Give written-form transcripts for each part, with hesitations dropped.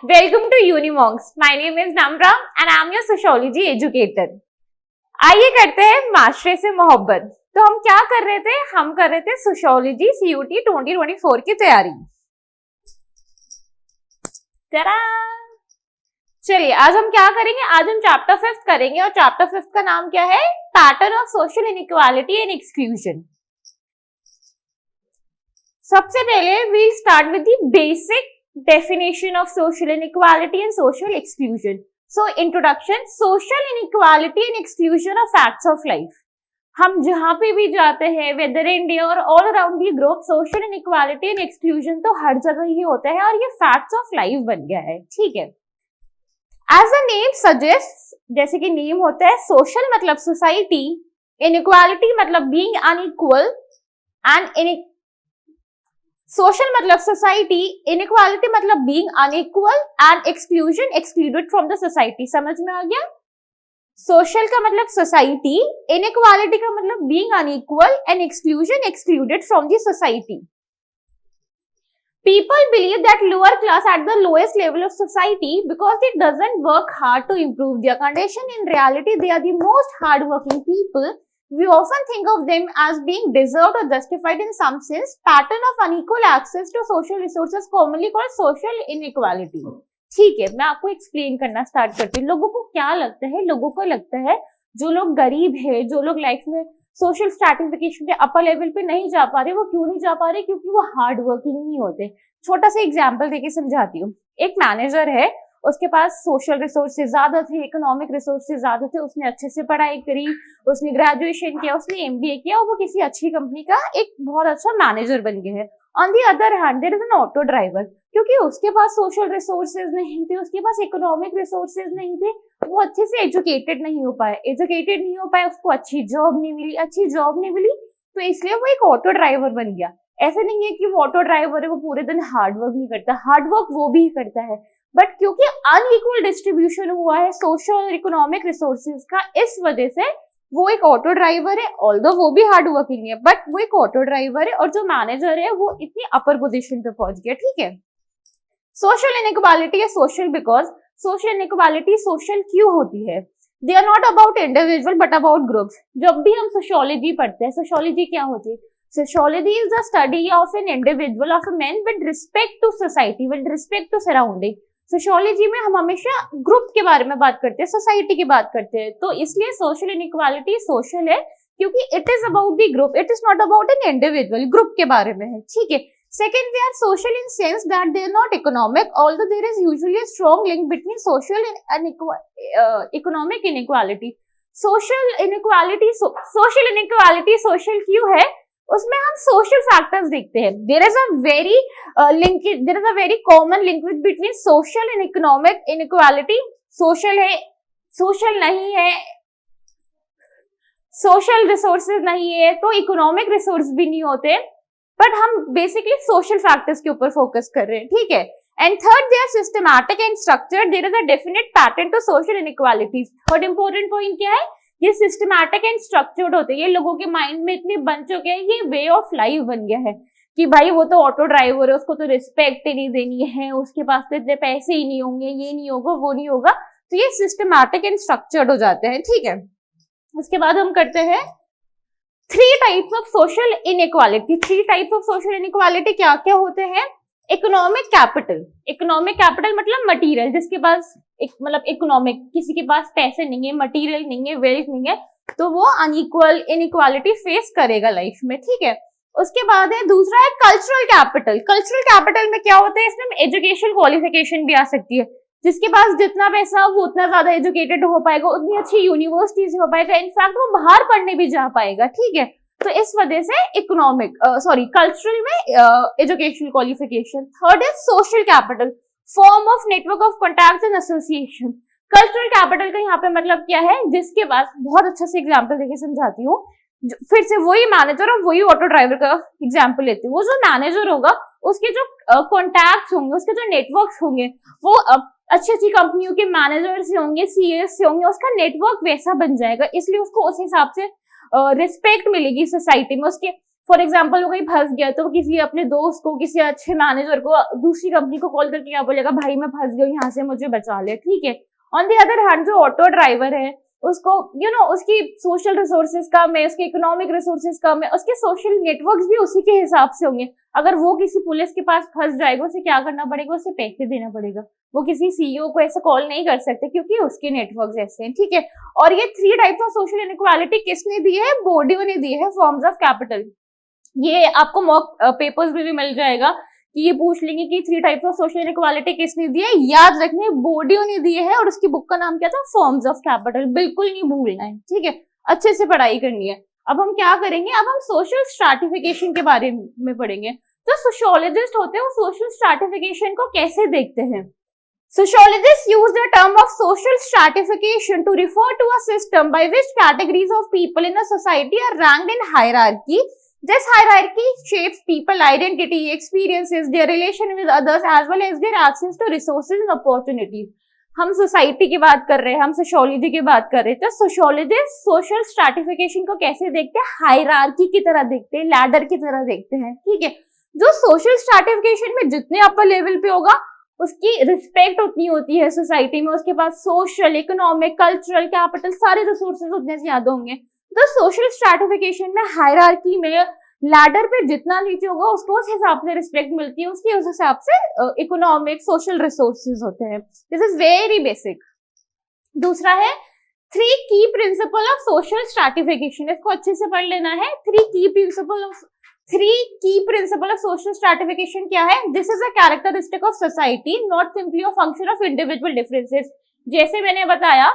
Welcome to Unimonks. My name is Namra and I am your sociology educator. आइए करते हैं माशरे से मोहब्बत। तो हम क्या कर रहे थे? हम कर रहे थे सोशियोलॉजी CUT 2024 की तैयारी। चलिए आज हम क्या करेंगे? आज हम चैप्टर 5 करेंगे और चैप्टर 5 का नाम क्या है? Pattern of social inequality and exclusion. सबसे पहले we'll start with the basic definition of social inequality and social exclusion. So introduction, social inequality and exclusion are facts of life. हम जहाँ पे भी जाते हैं whether India और all around the globe, social inequality and exclusion तो हर जगह ही होता है और ये facts of life बन गया है, ठीक है। As the name suggests, जैसे कि नेम होता है social मतलब society, inequality मतलब being unequal and सोशल मतलब सोसाइटी, इनइक्वालिटी मतलब being unequal and exclusion excluded from the society. समझ में आ गया? सोशल का मतलब सोसाइटी, इनइक्वालिटी का मतलब being unequal and exclusion excluded from the society. People believe that lower class at the lowest level of society because it doesn't work hard to improve their condition. In reality, they are the most hardworking people. We often think of them as being deserved or justified in some sense. Pattern of unequal access to social resources commonly called social inequality. ठीक है, मैं आपको explain करना start करती हूँ। लोगों को क्या लगता है? लोगों को लगता है जो लोग गरीब है, जो लोग लाइफ में सोशल स्ट्रैटिफिकेशन के अपर लेवल पे नहीं जा पा रहे, वो क्यों नहीं जा पा रहे? क्योंकि वो हार्ड वर्किंग नहीं होते। छोटा सा एग्जाम्पल देके समझाती हूँ। एक मैनेजर है, उसके पास सोशल रिसोर्सेज ज्यादा थे, इकोनॉमिक रिसोर्सेज ज्यादा थे, उसने अच्छे से पढ़ाई करी, उसने ग्रेजुएशन किया, उसने MBA किया और वो किसी अच्छी कंपनी का एक बहुत अच्छा मैनेजर बन गया है। On the other hand there is an auto driver, क्योंकि उसके पास सोशल रिसोर्सेज नहीं थे, उसके पास इकोनॉमिक रिसोर्सेज नहीं थे, वो अच्छे से एजुकेटेड नहीं हो पाया, उसको अच्छी जॉब नहीं मिली, तो इसलिए वो एक ऑटो ड्राइवर बन गया। ऐसा नहीं है कि वो ऑटो ड्राइवर है, वो पूरे दिन हार्ड वर्क नहीं करता, हार्ड वर्क वो भी करता है, बट क्योंकि अनइक्वल डिस्ट्रीब्यूशन हुआ है सोशल और इकोनॉमिक रिसोर्सेज का, इस वजह से वो एक ऑटो ड्राइवर है। ऑल्दो वो भी हार्ड वर्किंग है, बट वो एक ऑटो ड्राइवर है और जो मैनेजर है वो इतनी अपर पोजीशन पे पहुंच गया, ठीक है। सोशल इनइक्वालिटी है social because social inequality social क्यों होती है? They are not about individual but about groups. जब भी हम सोशियोलॉजी पढ़ते हैं, सोशियोलॉजी क्या होती है? Sociology is the study of an individual, of a man with respect to society, with respect to surrounding. Sociology में हम हमेशा ग्रुप के बारे में बात करते हैं, सोसाइटी की बात करते हैं, तो इसलिए सोशल इनइक्वालिटी सोशल है क्योंकि it is about the group, it is not about an individual, group के बारे में है, ठीक है। Second, they are social in sense that they are not economic, although there is usually a strong link between social and economic inequality. Social inequality social क्यों है? उसमें हम सोशल फैक्टर्स देखते हैं। There is a very common link between social and economic inequality. Social है, social नहीं है, social resources नहीं है तो इकोनॉमिक रिसोर्स भी नहीं होते, बट हम बेसिकली सोशल फैक्टर्स के ऊपर फोकस कर रहे हैं, ठीक है। And third, they are systematic and structured, there is a definite pattern to social inequalities. Third important point क्या है? ये सिस्टमैटिक एंड स्ट्रक्चर्ड होते हैं, ये लोगों के माइंड में इतने बन चुके हैं, ये वे ऑफ लाइफ बन गया है कि भाई वो तो ऑटो ड्राइवर है, उसको तो रिस्पेक्ट ही नहीं देनी है, उसके पास तो इतने पैसे ही नहीं होंगे, ये नहीं होगा, वो नहीं होगा, तो ये सिस्टमैटिक एंड स्ट्रक्चर्ड हो जाते हैं, ठीक है। उसके बाद हम करते हैं 3 types of social inequality. 3 types of social inequality क्या क्या होते हैं? इकोनॉमिक कैपिटल मतलब मटीरियल, जिसके पास मतलब इकोनॉमिक, किसी के पास पैसे नहीं है, मटीरियल नहीं है, वेल्थ नहीं है, तो वो अनइक्वल इनइक्वालिटी फेस करेगा लाइफ में, ठीक है। उसके बाद है दूसरा है कल्चरल कैपिटल में क्या होता है? इसमें एजुकेशन क्वालिफिकेशन भी आ सकती है, जिसके पास जितना पैसा वो उतना ज्यादा एजुकेटेड हो पाएगा, उतनी अच्छी यूनिवर्सिटीज हो पाएगा, इनफैक्ट वो बाहर पढ़ने भी जा पाएगा, ठीक है। तो इस वजह से कल्चरल में education qualification. Third is social capital, form of network of contacts and association. Cultural capital का यहाँ पे मतलब क्या है? जिसके पास, बहुत अच्छा से एग्जांपल देके समझाती हूँ, फिर से वही मैनेजर और वही ऑटो ड्राइवर का एग्जांपल लेती हूँ। वो जो मैनेजर होगा उसके जो कॉन्टैक्ट्स होंगे, उसके जो नेटवर्क्स होंगे, वो अच्छी कंपनियों के मैनेजर से होंगे, CS से होंगे, उसका नेटवर्क वैसा बन जाएगा, इसलिए उसको उस हिसाब से रिस्पेक्ट मिलेगी सोसाइटी में। उसके फॉर एग्जाम्पल वो कहीं फंस गया तो किसी अपने दोस्त को, किसी अच्छे मैनेजर को, दूसरी कंपनी को कॉल करके क्या बोलेगा, भाई मैं फंस गया हूँ, यहाँ से मुझे बचा ले, ठीक है। ऑन दी अदर हैंड जो ऑटो ड्राइवर है उसको उसकी सोशल रिसोर्सेज कम है, उसके इकोनॉमिक रिसोर्सेज कम है, उसके सोशल नेटवर्क्स भी उसी के हिसाब से होंगे। अगर वो किसी पुलिस के पास फंस जाएगा, उसे क्या करना पड़ेगा, उसे पैसे देना पड़ेगा। वो किसी सीईओ को ऐसे कॉल नहीं कर सकते क्योंकि उसके नेटवर्क्स ऐसे हैं, ठीक है। और ये 3 टाइप्स ऑफ सोशल इनइक्वालिटी किसने दी है, बोर्डियो ने दी है, फॉर्म्स ऑफ कैपिटल। ये आपको मॉक पेपर्स में भी मिल जाएगा कि ये पूछ लेंगे कि 3 टाइप्स ऑफ सोशल इनइक्वालिटी किसने दी है, याद रखने बोर्डियो ने दी है, और उसकी बुक का नाम क्या था, फॉर्म्स ऑफ कैपिटल। बिल्कुल नहीं भूलना है, ठीक है, अच्छे से पढ़ाई करनी है। अब हम क्या करेंगे, अब हम सोशल स्ट्रैटिफिकेशन के बारे में पढ़ेंगे। जो सोशियोलॉजिस्ट होते हैं वो सोशल स्ट्रैटिफिकेशन को कैसे देखते हैं। Sociologists use the term of social stratification to refer to a system by which categories of people in a society are ranked in hierarchy. This hierarchy shapes people identity, experiences, their relation with others as well as their access to resources and opportunities. हम society की बात कर रहे हैं, हम sociology की बात कर रहे हैं, तो सोशियोलॉजिस्ट सोशल स्ट्रैटिफिकेशन को कैसे देखते हैं, हायरार्की की तरह देखते हैं, लैडर की तरह देखते हैं, ठीक है। जो सोशल स्ट्रैटिफिकेशन में जितने अपर लेवल पे होगा उसकी रिस्पेक्ट उतनी होती है सोसाइटी में, उसके पास सोशल, इकोनॉमिक, कल्चरल कैपिटल सारे रिसोर्सेज उतने ज्यादा होंगे। तो सोशल स्ट्रैटिफिकेशन में, हायरार्की में, लैडर पे जितना नीचे होगा उसको उस हिसाब से रिस्पेक्ट मिलती है, उसकी उस हिसाब से इकोनॉमिक, सोशल रिसोर्सेज होते हैं। This is very basic. दूसरा है 3 की प्रिंसिपल ऑफ सोशल स्ट्रैटिफिकेशन, इसको अच्छे से पढ़ लेना है। 3 की प्रिंसिपल ऑफ सोशल स्ट्रैटिफिकेशन क्या है, this is a characteristic of society, not simply a function of individual differences. जैसे मैंने बताया,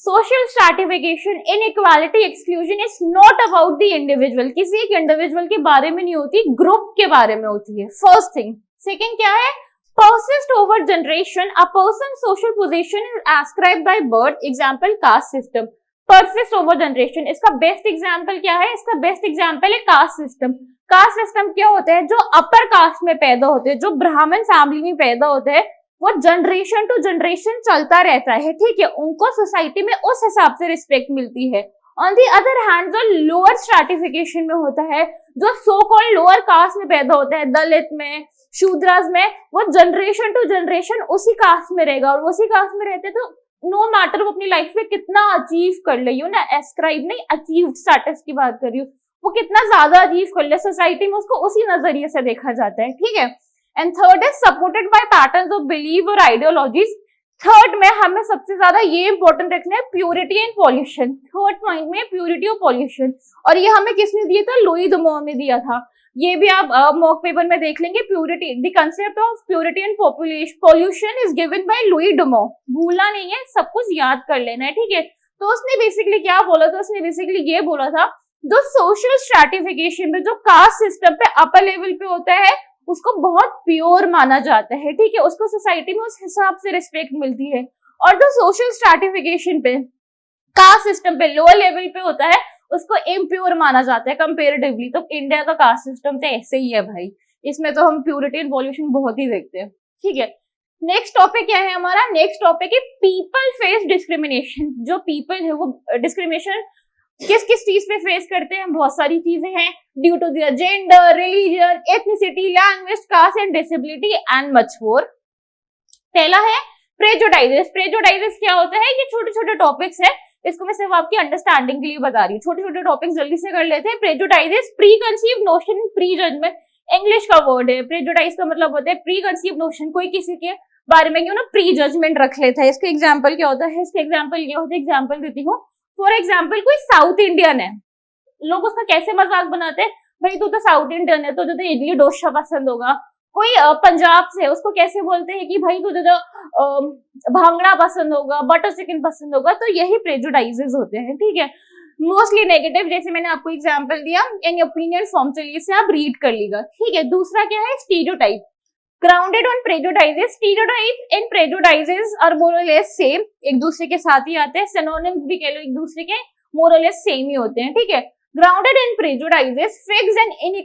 social stratification, inequality, exclusion is not about the individual, किसी एक इंडिविजुअल के बारे में नहीं होती, ग्रुप के बारे में होती है, फर्स्ट थिंग। सेकेंड क्या है, persist over generation, a person's social position is ascribed by birth, example caste system। persist over generation, इसका बेस्ट एग्जाम्पल क्या है, इसका बेस्ट एग्जाम्पल है कास्ट सिस्टम। कास्ट सिस्टम क्या होता है, जो अपर कास्ट में पैदा होते हैं, जो ब्राह्मण फैमिली में पैदा होते हैं, वो जनरेशन टू जनरेशन चलता रहता है, ठीक है, उनको सोसाइटी में उस हिसाब से रिस्पेक्ट मिलती है। ऑन दी अदर हैंड जो लोअर स्ट्रैटिफिकेशन में होता है, जो सो कॉल्ड लोअर कास्ट में पैदा होता है, दलित में, शूद्रास में, वो जनरेशन टू जनरेशन उसी कास्ट में रहेगा, और उसी कास्ट में रहते तो नो मैटर वो अपनी लाइफ में कितना अचीव कर ले, ना एस्क्राइब नहीं, अचीव स्टेटस की बात कर रही हूँ, वो कितना ज्यादा अचीव कर ले, सोसाइटी में उसको उसी नजरिए से देखा जाता है, ठीक है। And third is supported by patterns of believe और आइडियोलॉजीज। थर्ड में हमें सबसे ज्यादा ये इंपॉर्टेंट रखना है, purity and pollution. Third point में प्योरिटी और पॉल्यूशन, और ये हमें किसने दिया था, लुई डुमो ने दिया था। ये भी आप मॉक पेपर में देख लेंगे। Purity, the concept of purity and pollution is given by Louis डुमो। भूलना नहीं है, सब कुछ याद कर लेना है, ठीक है। तो उसने बेसिकली क्या बोला था, उसने बेसिकली ये बोला था, जो सोशल स्ट्रैटिफिकेशन में जो कास्ट सिस्टम पे अपर लेवल पे होता है उसको बहुत प्योर माना जाता है, ठीक है, उसको सोसाइटी में उस हिसाब से रिस्पेक्ट मिलती है। और जो सोशल स्ट्रैटिफिकेशन पे, कास्ट सिस्टम पे लोअर लेवल पे होता है उसको इम्प्योर माना जाता है कंपेरेटिवली। तो इंडिया का कास्ट सिस्टम तो ऐसे ही है भाई, इसमें तो हम प्योरिटी एंड पॉल्यूशन बहुत ही देखते हैं, ठीक है। नेक्स्ट टॉपिक क्या है हमारा, नेक्स्ट टॉपिक है पीपल फेस डिस्क्रिमिनेशन। जो पीपल है वो डिस्क्रिमिनेशन किस किस चीज पे फेस करते हैं, बहुत सारी चीजें हैं, due to their gender, religion, ethnicity, language, caste and disability and much more. पहला है प्रेजुडाइजेस। प्रेजुडाइजेस क्या होता है, ये छोटे छोटे टॉपिक्स है, इसको मैं सिर्फ आपकी अंडरस्टैंडिंग के लिए बता रही हूँ, छोटे छोटे टॉपिक्स जल्दी से कर लेते हैं। Prejudices, preconceive notion, prejudgment, English का वर्ड है। प्रेजुडाइज का मतलब होता है प्री कंसीव नोशन, कोई किसी के बारे में क्यों ना प्री जजमेंट रख लेता है। इसका एग्जाम्पल क्या होता है, इसका एग्जाम्पल ये होता है, एग्जाम्पल देती हूँ। फॉर एग्जाम्पल कोई साउथ इंडियन है, लोग उसका कैसे मजाक बनाते हैं, भाई तू तो साउथ इंडियन है तो तुझे इडली डोसा पसंद होगा। कोई पंजाब से, उसको कैसे बोलते हैं कि भाई तुझे तो भांगड़ा पसंद होगा, बटर चिकन पसंद होगा। तो यही प्रेजुडाइजेस होते हैं, ठीक है, मोस्टली नेगेटिव, जैसे मैंने आपको एग्जाम्पल दिया इन ओपिनियन फॉर्म, चलिए इसे आप रीड कर लीजिएगा, ठीक है। दूसरा क्या है, stereotype. Grounded on prejudices, stereotype and prejudices are more और लेस सेम, एक दूसरे के साथ ही आते हैं, सिनोनिम्स भी कह लो, एक दूसरे के मोर और लेस सेम ही होते हैं, ठीक है। Grounded in prejudices, fixed and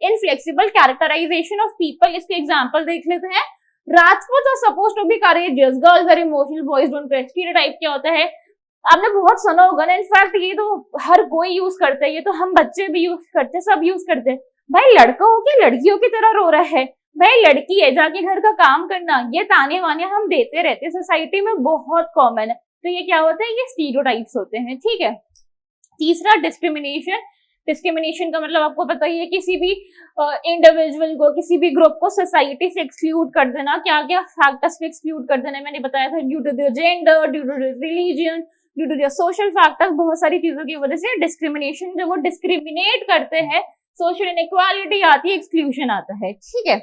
inflexible characterization of people. इसके एग्जांपल देख लेते हैं। Rajput are supposed to be courageous, girls are emotional, boys don't cry. Stereotype क्या होता है, आपने बहुत सुना होगा ना, इनफैक्ट ये तो हर कोई यूज करता है, ये तो हम बच्चे भी यूज करते हैं, सब यूज करते हैं। भाई लड़का हो के लड़कियों की तरह रो रहा है, भाई लड़की है जाके घर का काम करना, ये ताने वाने हम देते रहते हैं, सोसाइटी में बहुत कॉमन है। तो ये क्या होता है, ये स्टीरियोटाइप्स होते हैं, ठीक है। तीसरा डिस्क्रिमिनेशन। डिस्क्रिमिनेशन का मतलब आपको पता ही है, किसी भी इंडिविजुअल को, किसी भी ग्रुप को सोसाइटी से एक्सक्लूड कर देना। क्या क्या फैक्टर्स पे एक्सक्लूड कर देना मैंने बताया था, due to their gender, due to their religion, due to their social factors, बहुत सारी चीजों की वजह से डिस्क्रिमिनेशन, जब वो डिस्क्रिमिनेट करते हैं, सोशल इनइक्वालिटी आती है, एक्सक्लूजन आता है, ठीक है।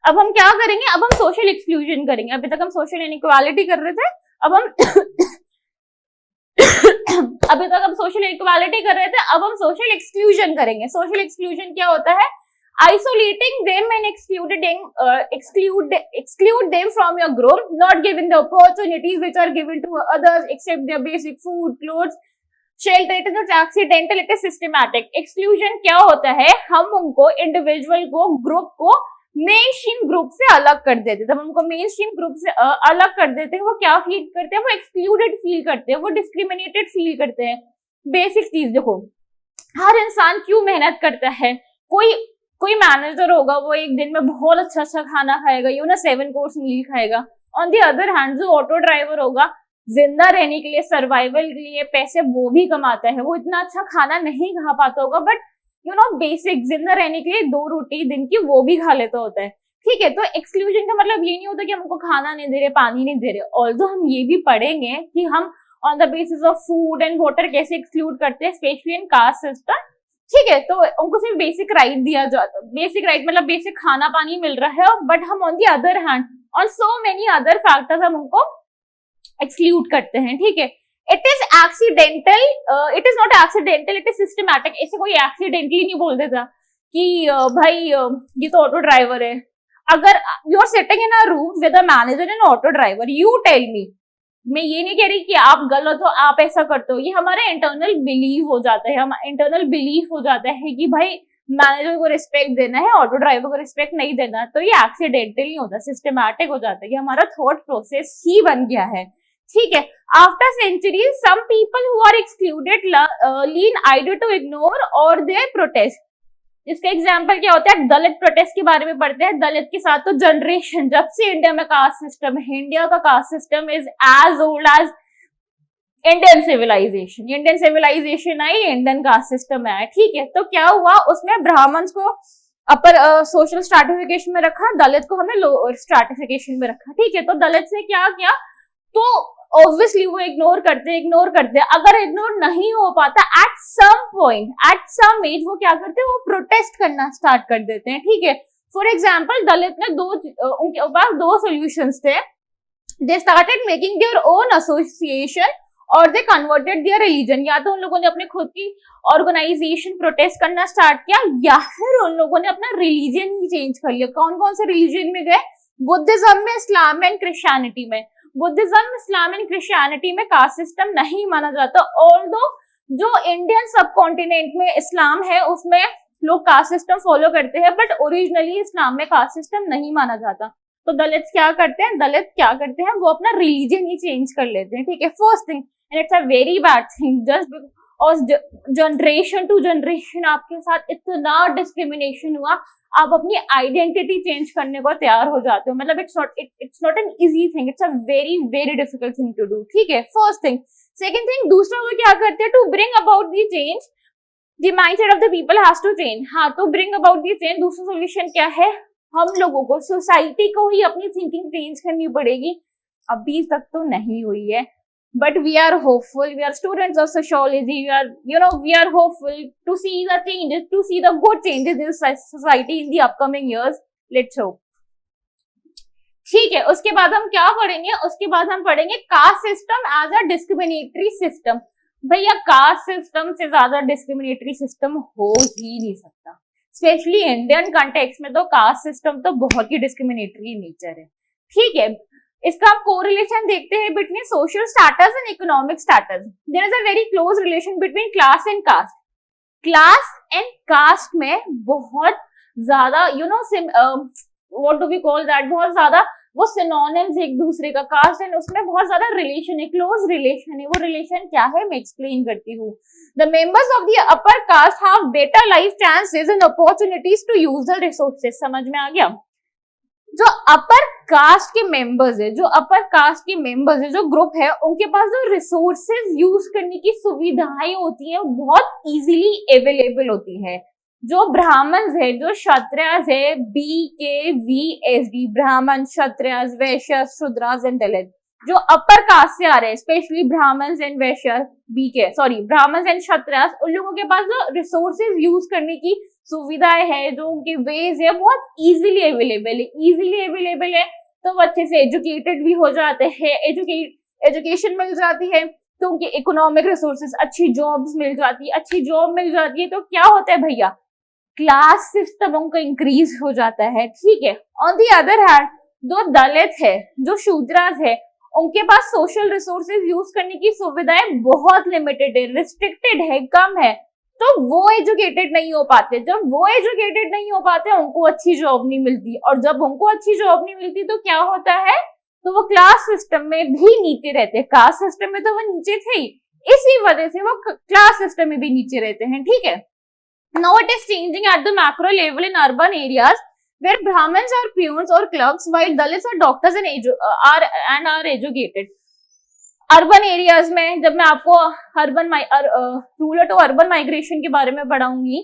अब हम क्या करेंगे, अब हम सोशल एक्सक्लूजन करेंगे। अभी तक हम सोशल इनइक्वालिटी कर रहे थे, अब हम अभी तक हम सोशल इक्वालिटी कर रहे थे, अब हम सोशल एक्सक्लूजन करेंगे। सोशल एक्सक्लूजन क्या होता है, isolating them and exclude them from your group, not giving the opportunities which are given to others except their basic food, clothes, shelter. It is not accidental, it is systematic. Exclusion क्या होता है, हम उनको, individual को, group को main stream group से अलग कर देते हैं। जब उनको मेन स्ट्रीम ग्रुप से अलग कर देते हैं, वो क्या फील करते हैं, वो एक्सक्लूडेड फील करते हैं, वो डिस्क्रिमिनेटेड फील करते हैं। बेसिक चीज देखो, हर इंसान क्यों मेहनत करता है, कोई मैनेजर होगा, वो एक दिन में बहुत अच्छा खाना खाएगा, 7 कोर्स मील खाएगा। ऑन दी अदर हैंड जो ऑटो ड्राइवर होगा, जिंदा रहने के लिए, सर्वाइवल के लिए पैसे वो भी कमाता है, वो इतना अच्छा खाना नहीं खा पाता होगा, बट बेसिक जिंदा रहने के लिए 2 रोटी दिन की वो भी खा लेता होता है, ठीक है। तो एक्सक्लूजन का मतलब ये नहीं होता कि हमको खाना नहीं दे रहे, पानी नहीं दे रहे। ऑल्दो हम ये भी पढ़ेंगे कि हम on the basis of food and water कैसे एक्सक्लूड करते हैं, स्पेशली इन कास्ट सिस्टम, ठीक है। तो उनको सिर्फ बेसिक राइट दिया जाता, बेसिक राइट मतलब बेसिक खाना पानी मिल रहा है, बट हम on the other hand on so many other factors हम उनको एक्सक्लूड करते हैं, ठीक है। It is accidental, it is not accidental, it is systematic. ऐसे कोई एक्सीडेंटली नहीं बोल देता कि भाई ये तो ऑटो ड्राइवर है। अगर you are sitting in a room with a manager and auto driver, you tell me, मैं ये नहीं कह रही कि आप गलत हो, आप ऐसा करते हो, ये हमारा इंटरनल बिलीव हो जाता है, हम इंटरनल बिलीफ हो जाता है कि भाई मैनेजर को रिस्पेक्ट देना है, ऑटो ड्राइवर को रिस्पेक्ट नहीं देना। तो ये एक्सीडेंटल नहीं होता, सिस्टमैटिक हो जाता है, ये हमारा थॉट प्रोसेस ही बन गया है, ठीक है। After centuries some people who are excluded lean either to ignore और दे प्रोटेस्ट। इसका एग्जाम्पल क्या होता है, दलित प्रोटेस्ट के बारे में पढ़ते हैं। दलित के साथ तो जनरेशन, जब से इंडिया में कास्ट सिस्टम है, इंडिया का caste system is as old as Indian civilization. Indian civilization आई, इंडियन कास्ट सिस्टम आया, ठीक है। तो क्या हुआ, उसमें ब्राह्मण्स को अपर सोशल स्ट्रैटिफिकेशन में रखा, दलित को हमने लोअर स्ट्रैटिफिकेशन में रखा, ठीक है। तो दलित ने क्या किया, तो ऑब्वियसली वो इग्नोर करते। अगर इग्नोर नहीं हो पाता, at some point, at some age वो क्या करते हैं, वो प्रोटेस्ट करना स्टार्ट कर देते हैं, ठीक है। फॉर एग्जाम्पल, दलित ने उनके पास 2 सोल्यूशंस थे। They started making their own association और दे कन्वर्टेड देयर रिलीजन। या तो उन लोगों ने अपने खुद की ऑर्गेनाइजेशन प्रोटेस्ट करना स्टार्ट किया, या फिर उन लोगों ने अपना रिलीजन ही चेंज कर लिया। कौन कौन से रिलीजन में गए, बुद्धिज्म में, इस्लाम में एंड क्रिश्चियनिटी में। बुद्धिज्म, इस्लाम एंड क्रिश्चियनिटी में कास्ट सिस्टम नहीं माना जाता, ऑल्दो जो इंडियन सब कॉन्टिनेंट में इस्लाम है उसमें लोग कास्ट सिस्टम फॉलो करते हैं, बट ओरिजिनली इस्लाम में कास्ट सिस्टम नहीं माना जाता। तो दलित क्या करते हैं, वो अपना रिलीजन ही चेंज कर लेते हैं, ठीक है। First thing, and it's a very bad thing, just और जनरेशन टू जनरेशन आपके साथ इतना डिस्क्रिमिनेशन हुआ, आप अपनी आइडेंटिटी चेंज करने को तैयार हो जाते हो। मतलब it's not an easy thing, it's a very very difficult thing to do, ठीक है। First thing. सेकंड थिंग, दूसरा वो क्या करते हैं, to bring about the change the mindset of the people has to change. हाँ, तो ब्रिंग अबाउट दी चेंज, दूसरा सोल्यूशन क्या है, हम लोगों को, सोसाइटी को ही अपनी थिंकिंग चेंज करनी पड़ेगी। अभी तक तो नहीं हुई है, but we are hopeful, we are students of sociology, we are hopeful to see the changes, to see the good changes in society in the upcoming years. Let's hope. ठीक है, उसके बाद हम क्या पढ़ेंगे, उसके बाद हम पढ़ेंगे caste system as a discriminatory system. भैया कास्ट सिस्टम से ज्यादा डिस्क्रिमिनेटरी सिस्टम हो ही नहीं सकता, स्पेशली इंडियन कंटेक्स्ट में तो कास्ट सिस्टम तो बहुत ही डिस्क्रिमिनेटरी नेचर है, ठीक है। इसका आप कोरिलेशन देखते हैं between social status and economic status. There is a very close relation between class and caste. Class and caste में बहुत ज्यादा what do we call that, बहुत ज्यादा वो सिनोनिम्स एक दूसरे का, कास्ट एंड उसमें बहुत ज्यादा रिलेशन है, क्लोज रिलेशन है। वो रिलेशन क्या है मैं एक्सप्लेन करती हूँ। The members of the upper caste have better life chances and opportunities to use the resources. समझ में आ गया? जो अपर कास्ट के मेंबर्स है, जो ग्रुप है, उनके पास जो रिसोर्सेज यूज करने की सुविधाएं होती है वो बहुत इजीली अवेलेबल होती है। जो ब्राह्मण्स है, जो क्षत्रियस है, BKVSD, ब्राह्मण, क्षत्रियस, वैश्य, शूद्रास एंड दलित, जो अपर कास्ट से आ रहे हैं, specially Brahmins and Vysya, Brahmins and Kshatriyas, उन लोगों के पास जो रिसोर्सेज यूज करने की सुविधाएं है, जो उनके वेज है, बहुत इजीली अवेलेबल है। तो वो अच्छे से एजुकेटेड भी हो जाते हैं, एजुकेशन मिल जाती है, तो उनके इकोनॉमिक रिसोर्सेज, अच्छी जॉब मिल जाती है। तो क्या होता है भैया, क्लास सिस्टम उनका इंक्रीज हो जाता है। ठीक है। ऑन दी अदर हैंड, जो दलित है, जो शूद्रास है, उनके पास सोशल रिसोर्सेज यूज करने की सुविधाएं बहुत लिमिटेड है, रिस्ट्रिक्टेड है, कम है। तो वो एजुकेटेड नहीं हो पाते। जब वो एजुकेटेड नहीं हो पाते, उनको अच्छी जॉब नहीं मिलती, और जब उनको अच्छी जॉब नहीं मिलती तो क्या होता है, तो वो क्लास सिस्टम में भी नीचे रहते हैं। कास्ट सिस्टम में तो वो नीचे थे ही, इसी वजह से वो क्लास सिस्टम में भी नीचे रहते हैं। ठीक है। Now it is changing at the macro level in urban areas where Brahmins are peons or clerks while Dalits are doctors and are educated. Urban areas में जब मैं आपको रूरल टू अर्बन माइग्रेशन के बारे में पढ़ाऊंगी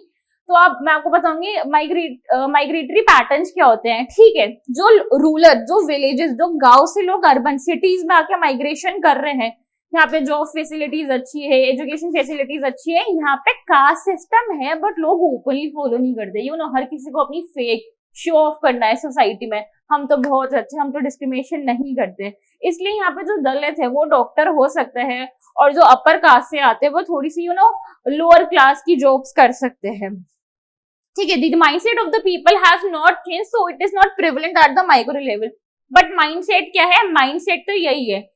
तो मैं आपको बताऊंगी माइग्रेटरी पैटर्न्स क्या होते हैं। ठीक है। जो रूरल, जो विलेजेस, जो गांव से लोग अर्बन सिटीज में आके माइग्रेशन कर रहे हैं, यहाँ पे जॉब फैसिलिटीज अच्छी है, एजुकेशन फैसिलिटीज अच्छी है, यहाँ पे कास्ट सिस्टम है, बट लोग ओपनली फॉलो नहीं करते। हर किसी को अपनी फेक शो ऑफ करना है सोसाइटी में, हम तो बहुत अच्छे, हम तो डिस्क्रिमिनेशन नहीं करते। इसलिए यहाँ पे जो दलित है वो डॉक्टर हो सकता है, और जो अपर कास्ट से आते हैं वो थोड़ी सी लोअर क्लास की जॉब्स कर सकते हैं। ठीक है। The mindset of the people has not change, so it is not prevalent at the micro level. But mindset क्या है? माइंडसेट तो यही है,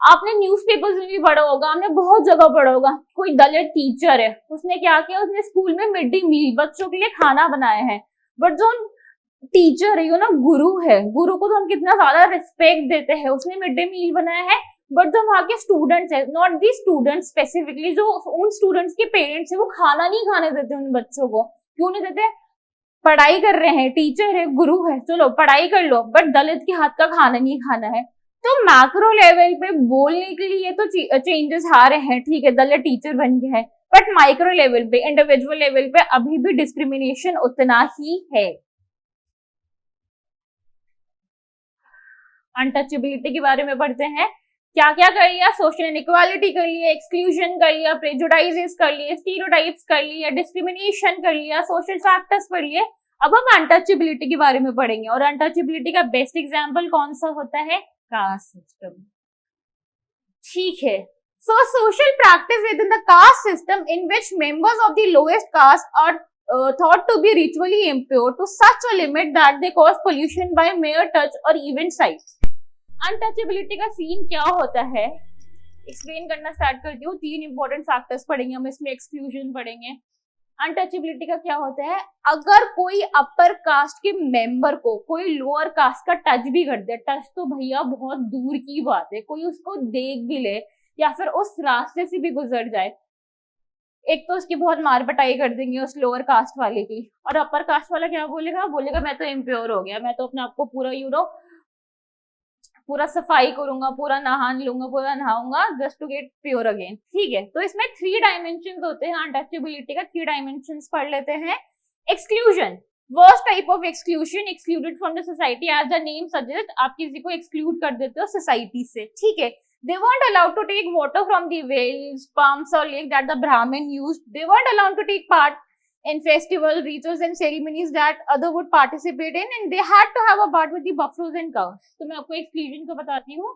आपने न्यूज़पेपर्स में भी पढ़ा होगा, आपने बहुत जगह पढ़ा होगा, कोई दलित टीचर है, उसने क्या किया, उसने स्कूल में मिड डे मील बच्चों के लिए खाना बनाया है। बट जो टीचर है, गुरु है, गुरु को तो हम कितना ज्यादा रिस्पेक्ट देते हैं, उसने मिड डे मील बनाया है। बट जो वहाँ के स्टूडेंट्स है, नॉट दी स्टूडेंट्स स्पेसिफिकली, जो उन स्टूडेंट्स के पेरेंट्स है, वो खाना नहीं खाने देते उन बच्चों को। क्यों नहीं देते? पढ़ाई कर रहे हैं, टीचर है, गुरु है, चलो पढ़ाई कर लो, बट दलित के हाथ का खाना नहीं खाना है। तो मैक्रो लेवल पे बोलने के लिए तो चेंजेस आ रहे हैं। ठीक है, दलित टीचर बन गया है, बट माइक्रो लेवल पे, इंडिविजुअल लेवल पे अभी भी डिस्क्रिमिनेशन उतना ही है। अनटचेबिलिटी के बारे में पढ़ते हैं। क्या क्या कर लिया? सोशल इनइक्वालिटी कर लिया, एक्सक्लूजन कर लिया, प्रेजुडाइजेस कर लिए, स्टीरियोटाइप्स कर लिया, डिस्क्रिमिनेशन कर लिया, सोशल फैक्टर्स पढ़ लिए। अब हम अनटचेबिलिटी के बारे में पढ़ेंगे, और अनटचेबिलिटी का बेस्ट एग्जाम्पल कौन सा होता है? Caste system. ठीक है। So social practice within the caste system in which members of the lowest caste are thought to be ritually impure to such a limit that they cause pollution by mere touch or even sight. Untouchability का scene क्या होता है, explain करना start करती हूँ। 3 important factors पढ़ेंगे हम इसमें, एक्सक्लूजन पढ़ेंगे। अनटचेबिलिटी का क्या होता है? अगर कोई अपर कास्ट के मेंबर को कोई लोअर कास्ट का टच भी कर दे, टच तो भैया बहुत दूर की बात है, कोई उसको देख भी ले या फिर उस रास्ते से भी गुजर जाए, एक तो उसकी बहुत मार पटाई कर देंगे उस लोअर कास्ट वाले की। और अपर कास्ट वाला क्या बोलेगा मैं तो इम्प्योर हो गया, मैं तो अपने आप को पूरा पूरा सफाई करूंगा, पूरा नहान लूंगा, पूरा नहाऊंगा just to get pure again. ठीक है। तो इसमें 3 डायमेंशन होते हैं अनटचेबिलिटी का। 3 डायमेंशन पढ़ लेते हैं। Exclusion, worst type of exclusion, excluded from the society as the name suggest, आप किसी को एक्सक्लूड कर देते हो सोसाइटी से। ठीक है। They weren't allowed to take water from the wells, pumps or lake that the Brahmin used. They weren't allowed to take part in festival, rituals and ceremonies that other would participate in, and they had to have a part with the buffaloes and cows. तो मैं आपको exclusion को बताती हूँ।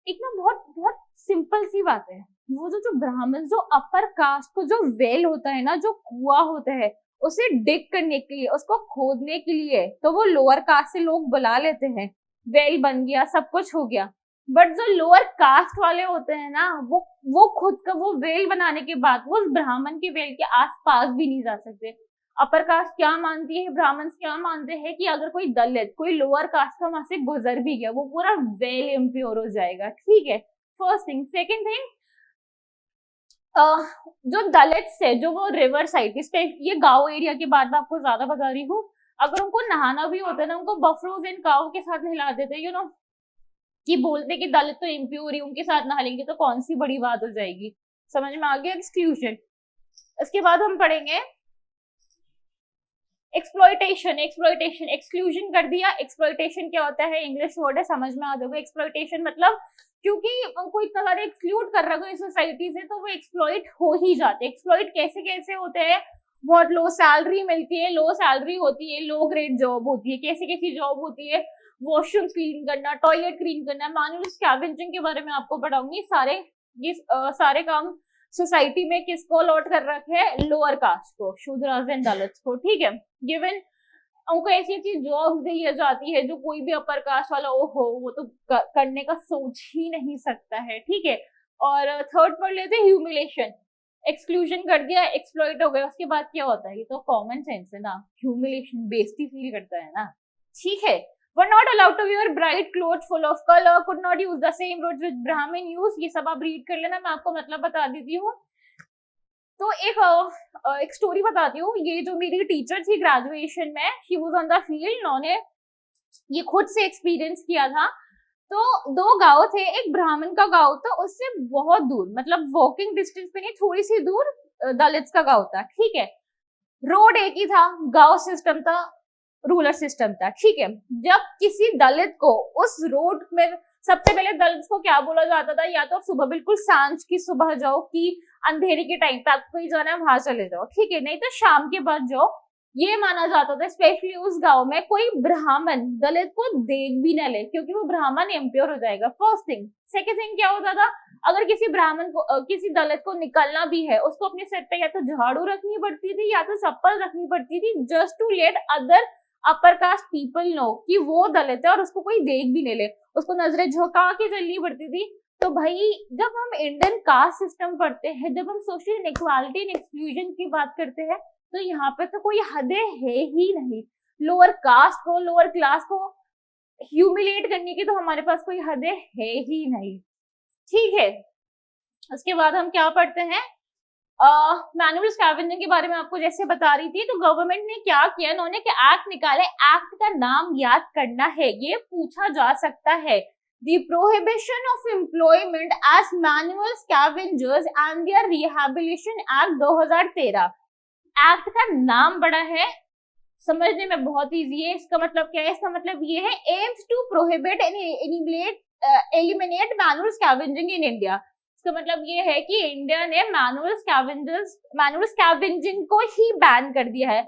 एक ना बहुत बहुत सिंपल सी बात है, वो जो ब्राह्मण, जो अपर कास्ट को जो वेल होता है ना, जो कुआं होता है, उसे डिग करने के लिए, उसको खोदने के लिए तो वो लोअर कास्ट से लोग बुला लेते हैं, वेल बन गया, सब कुछ हो गया। बट जो लोअर कास्ट वाले होते हैं ना, वो खुद का वो वेल बनाने के बाद वो उस ब्राह्मण के वेल के आसपास भी नहीं जा सकते। अपर कास्ट क्या मानती है, ब्राह्मण्स क्या मानते हैं कि अगर कोई दलित, कोई लोअर कास्ट का वहां से गुजर भी गया, वो पूरा वेल इम्प्योर हो जाएगा, ठीक है, फर्स्ट थिंग। सेकेंड थिंग, जो दलित है, जो वो रिवर साइड, ये गांव एरिया की बात मैं आपको ज्यादा बता रही हूँ, अगर उनको नहाना भी होता है ना, उनको बफलोज एंड काऊ के साथ नहला देते, यू नो, कि बोलते कि दलित तो इम्प्योर ही, उनके साथ नहा लेंगे तो कौन सी बड़ी बात हो जाएगी। समझ में आ गया एक्सक्लूजन। इसके बाद हम पढ़ेंगे एक्सप्लॉयटेशन। एक्सप्लॉयटेशन, एक्सक्लूजन कर दिया, एक्सप्लॉयटेशन क्या होता है, इंग्लिश वर्ड है, समझ में आ जाएगा। एक्सप्लॉयटेशन मतलब क्योंकि उनको इतना सारा एक्सक्लूड कर रखा है सोसाइटी से, तो वो एक्सप्लॉइट हो ही जाते हैं। एक्सप्लॉइट कैसे कैसे होते हैं, बहुत लो सैलरी मिलती है, लो सैलरी होती है, लो ग्रेड जॉब होती है, कैसी कैसी जॉब होती है, वॉशरूम क्लीन करना, टॉयलेट क्लीन करना, मैनुअल स्कैवेंजिंग के बारे में आपको पढ़ाऊंगी। सारे काम सोसाइटी में किसको अलॉट कर रखे हैं, लोअर कास्ट को, शूद्रास एंड दलित्स को, ठीक है। गिवन उनको ऐसी ऐसी जॉब दी जाती है जो कोई भी अपर कास्ट वाला हो वो तो करने का सोच ही नहीं सकता है, ठीक है। और थर्ड पढ़ लेते हैं ह्यूमिलेशन। एक्सक्लूजन कर दिया, एक्सप्लॉइट हो गया, उसके बाद क्या होता है, ये तो कॉमन सेंस है ना, ह्यूमिलेशन, बेइज्जती फील करता है ना, ठीक है। were not allowed to wear bright clothes full of color, could not use the same roads which Brahmin use। ये सब आप रीड कर लेना, मैं आपको मतलब बता देती हूँ। तो एक स्टोरी बताती हूँ। ये जो मेरी टीचर थी ग्रेजुएशन में, she was on the field, उन्होंने ये खुद से एक्सपीरियंस किया था। तो दो गांव थे, एक ब्राह्मण का गांव था, उससे बहुत दूर, मतलब वॉकिंग डिस्टेंस पे नहीं, थोड़ी सी दूर दलित्स का गांव था, ठीक है। रोड एक ही था, गांव सिस्टम था, रूलर सिस्टम था, ठीक है। जब किसी दलित को उस रोड में, सबसे पहले दलित को क्या बोला जाता था, या तो सुबह, बिल्कुल सांझ की सुबह जाओ, कि अंधेरे के टाइम पे आपको कहीं जाना है वहां चले जाओ, ठीक है, नहीं तो शाम के बाद जाओ। ये माना जाता था स्पेशली उस गांव में कोई ब्राह्मण दलित को देख भी न ले, क्योंकि वो ब्राह्मण इम्प्योर हो जाएगा, फर्स्ट थिंग। सेकेंड थिंग क्या होता था, अगर किसी ब्राह्मण को, किसी दलित को निकलना भी है, उसको अपने सिर पे या तो झाड़ू रखनी पड़ती थी या तो चप्पल रखनी पड़ती थी, just to let other upper caste people know कि वो दलित है, और उसको कोई देख भी नहीं ले, उसको नजरें झुका के चलनी पड़ती थी। तो भाई जब हम इंडियन कास्ट सिस्टम पढ़ते हैं, जब हम सोशल इनइक्वालिटी एंड एक्सक्लूजन की बात करते हैं, तो यहाँ पे तो कोई हदें है ही नहीं। लोअर कास्ट को, लोअर क्लास को ह्यूमिलेट करने की तो हमारे पास कोई हदें है ही नहीं, ठीक है। उसके बाद हम क्या पढ़ते हैं, मैनुअल स्कैवेंजिंग के बारे में आपको जैसे बता रही थी। तो गवर्नमेंट ने क्या किया, उन्होंने एक्ट निकाले, एक्ट का नाम याद करना है, ये पूछा जा सकता है। The Prohibition of Employment as Manual Scavengers and Their Rehabilitation Act 2013। Act का नाम बड़ा है, समझने में बहुत इजी है। इसका मतलब क्या है, इसका मतलब ये है, aims to prohibit and eliminate manual scavenging in India. इसका मतलब ये है कि इंडिया ने मैनुअल स्कैवेंजिंग को ही बैन कर दिया है।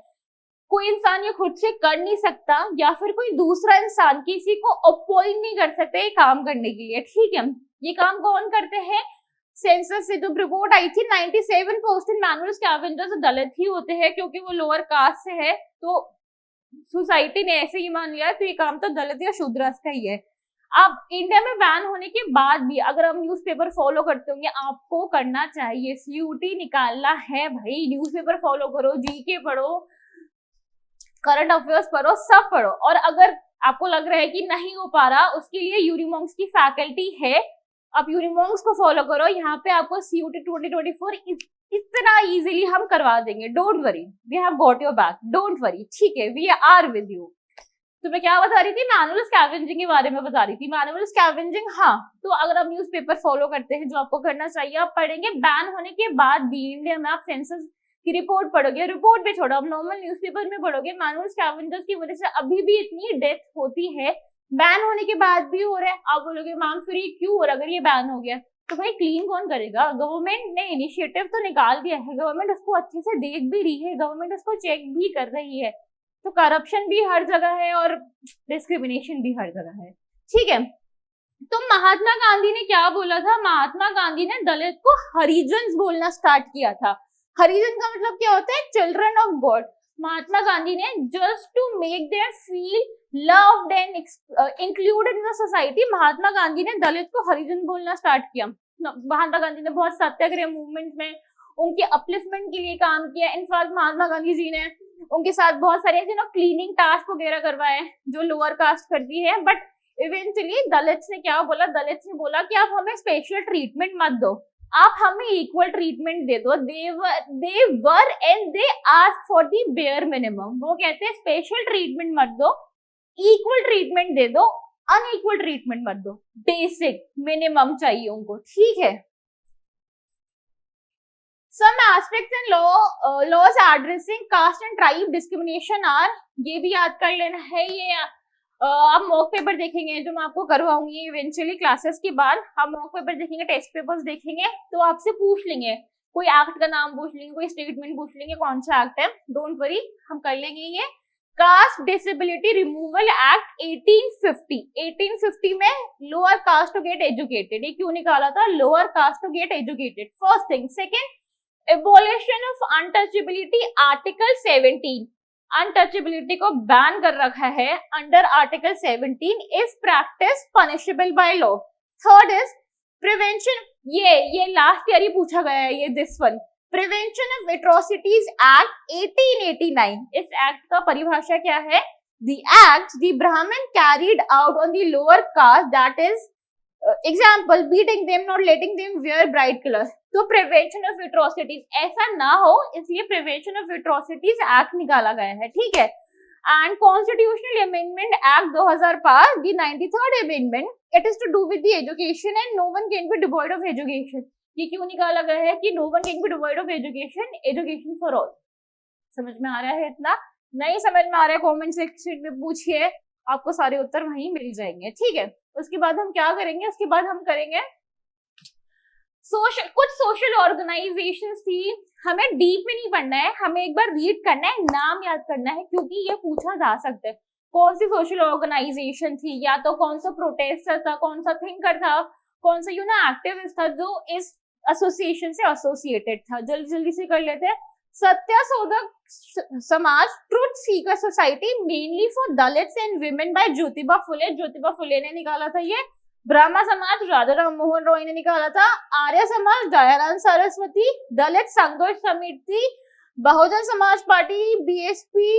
कोई इंसान ये खुद से कर नहीं सकता, या फिर कोई दूसरा इंसान किसी को अपॉइंट नहीं कर सकते ये काम करने के लिए, ठीक है। ये काम कौन करते हैं, सेंसस से जो रिपोर्ट आई थी, 97% मैनुअल स्कैवेंजर्स दलित ही होते हैं, क्योंकि वो लोअर कास्ट से है, तो सोसाइटी ने ऐसे ही मान लिया, तो ये काम तो दलित या शूद्रास का ही है। अब इंडिया में बैन होने के बाद भी अगर हम न्यूज़पेपर फॉलो करते होंगे, आपको करना चाहिए, सीयूटी निकालना है भाई, न्यूज़पेपर फॉलो करो, जीके पढ़ो, करंट अफेयर्स पढ़ो, सब पढ़ो। और अगर आपको लग रहा है कि नहीं हो पा रहा, उसके लिए यूनिमॉन्क्स की फैकल्टी है, आप यूनिमॉन्क्स को फॉलो करो, यहाँ पे आपको सीयूटी 2024 इतना इजीली हम करवा देंगे, don't worry, we have got your back, don't worry, ठीक है, वी आर विद यू। तो मैं क्या बता रही थी, मैनुअल स्कैवेंजिंग के बारे में बता रही थी। मैनुअल स्कैवेंजिंग, हाँ, तो अगर आप न्यूज़पेपर फॉलो करते हैं, जो आपको करना चाहिए, आप पढ़ेंगे। बैन होने के बाद भी इंडिया में आप सेंसस की रिपोर्ट पढ़ोगे, रिपोर्ट भी छोड़ो, आप नॉर्मल न्यूज़पेपर में पढ़ोगे, मैनुअल स्कैवेंजर्स की वजह से अभी भी इतनी डेथ होती है, बैन होने के बाद भी हो रहा है। आप बोलोगे मैम फिर ये क्यों हो रहा है, अगर ये बैन हो गया तो भाई क्लीन कौन करेगा? गवर्नमेंट ने इनिशिएटिव तो निकाल दिया है, गवर्नमेंट उसको अच्छे से देख भी रही है, गवर्नमेंट उसको चेक भी कर रही है। तो करप्शन भी हर जगह है और डिस्क्रिमिनेशन भी हर जगह है, ठीक है। तो महात्मा गांधी ने क्या बोला था, महात्मा गांधी ने दलित को हरिजन बोलना स्टार्ट किया था। हरिजन का मतलब क्या होता है, children of God. Mahatma Gandhi ने just to make their feel loved and included in the society, Mahatma Gandhi ने दलित को हरिजन बोलना स्टार्ट किया। महात्मा गांधी ने बहुत सत्याग्रह मूवमेंट में उनके अपलिफ्टमेंट के लिए काम किया। इनफैक्ट महात्मा गांधी जी ने उनके साथ बहुत सारे ऐसे क्लीनिंग टास्क वगैरह करवाए जो लोअर कास्ट करती है। बट इवेंचुअली दलित्स ने क्या बोला, दलित्स ने बोला कि आप हमें स्पेशल ट्रीटमेंट मत दो, आप हमें इक्वल ट्रीटमेंट दे दो। They were and they ask for the bare minimum. वो कहते हैं स्पेशल ट्रीटमेंट मत दो, इक्वल ट्रीटमेंट दे दो, अनइक्वल ट्रीटमेंट मत दो, बेसिक मिनिमम चाहिए उनको, ठीक है। Some aspects in laws addressing caste and tribe discrimination are, ये भी याद कर लेना है। ये आप मॉक पेपर देखेंगे जो मैं आपको करवाऊंगी इवेंचुअली क्लासेस के बाद, हम मॉक पेपर देखेंगे, टेस्ट पेपर्स देखेंगे, तो आपसे पूछ लेंगे, कोई एक्ट का नाम पूछ लेंगे, कोई स्टेटमेंट पूछ लेंगे, कौन सा एक्ट है, डोंट वरी हम कर लेंगे ये। कास्ट डिसेबिलिटी रिमूवल एक्ट 1850, 1850 में lower caste to get educated, ये क्यों निकाला था, lower caste to get educated, first thing. Second, abolition of untouchability, article 17, untouchability को बैन कर रखा है under article 17 if practice punishable by law. Third is prevention, ये लास्ट ईयर ही पूछा गया है ये this one, prevention of atrocities act 1889। इस एक्ट का परिभाषा क्या है, the act the Brahmin carried out on the lower caste, that is example beating them, not letting them wear bright colour. तो प्रिवेंशन ऑफ एट्रोसिटीज, ऐसा ना हो इसलिए प्रिवेंशन ऑफ एट्रोसिटीज एक्ट निकाला गया है, ठीक है। And constitutional amendment act 2000 pass, the 93rd amendment, it is to do with the education and no one can be devoid of education. ये क्यों निकाला गया है कि no one can be devoid of education, education for all. समझ में आ रहा है इतना? नहीं समझ में आ रहा है कॉमेंट सेक्शन में पूछिए, आपको सारे उत्तर वहीं मिल जाएंगे, ठीक है। उसके बाद हम क्या करेंगे, उसके बाद हम करेंगे कुछ सोशल ऑर्गेनाइजेशंस थी, हमें डीप में नहीं पढ़ना है, हमें एक बार रीड करना है, नाम याद करना है, क्योंकि ये पूछा जा सकता है कौन सी सोशल ऑर्गेनाइजेशन थी, या तो कौन सा प्रोटेस्टर था, कौन सा थिंकर था, कौन सा एक्टिविस्ट था जो इस एसोसिएशन से एसोसिएटेड था। जल्दी जल्दी से कर लेते हैं। Satyashodhak Samaj, truth seeker society mainly for Dalits and women by Jyotiba Phule, Jyotiba Phule ने निकाला था ये। ब्रह्मा समाज राजा राम मोहन रॉय ने निकाला था। आर्य समाज दयानंद सरस्वती। दलित संघर्ष समिति, बहुजन समाज पार्टी, बीएसपी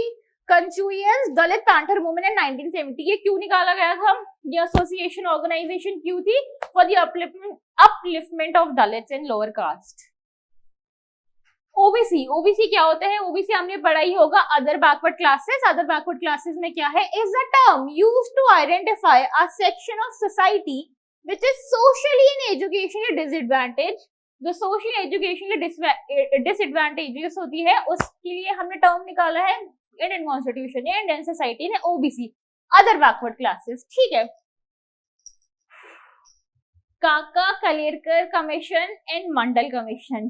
कंचुयंस, दलित पैंथर मूवमेंट इन 1970। ये क्यों निकाला गया था, ये एसोसिएशन ऑर्गेनाइजेशन क्यों थी, for the upliftment of Dalits and lower caste. OBC, OBC क्या होता है, ओबीसी हमने पढ़ा ही होगा, other backward classes. Other backward classes में क्या है, is the term used to identify a section of society which is socially and educationally disadvantage. जो सोशल एजुकेशनली डिसएडवांटेजेस होती है उसके लिए हमने टर्म निकाला है इंडियन कॉन्स्टिट्यूशन ने, इंडियन सोसाइटी ने, ओबीसी, अदर बैकवर्ड क्लासेस, ठीक है। Kaka Kalelkar commission and Mandal commission,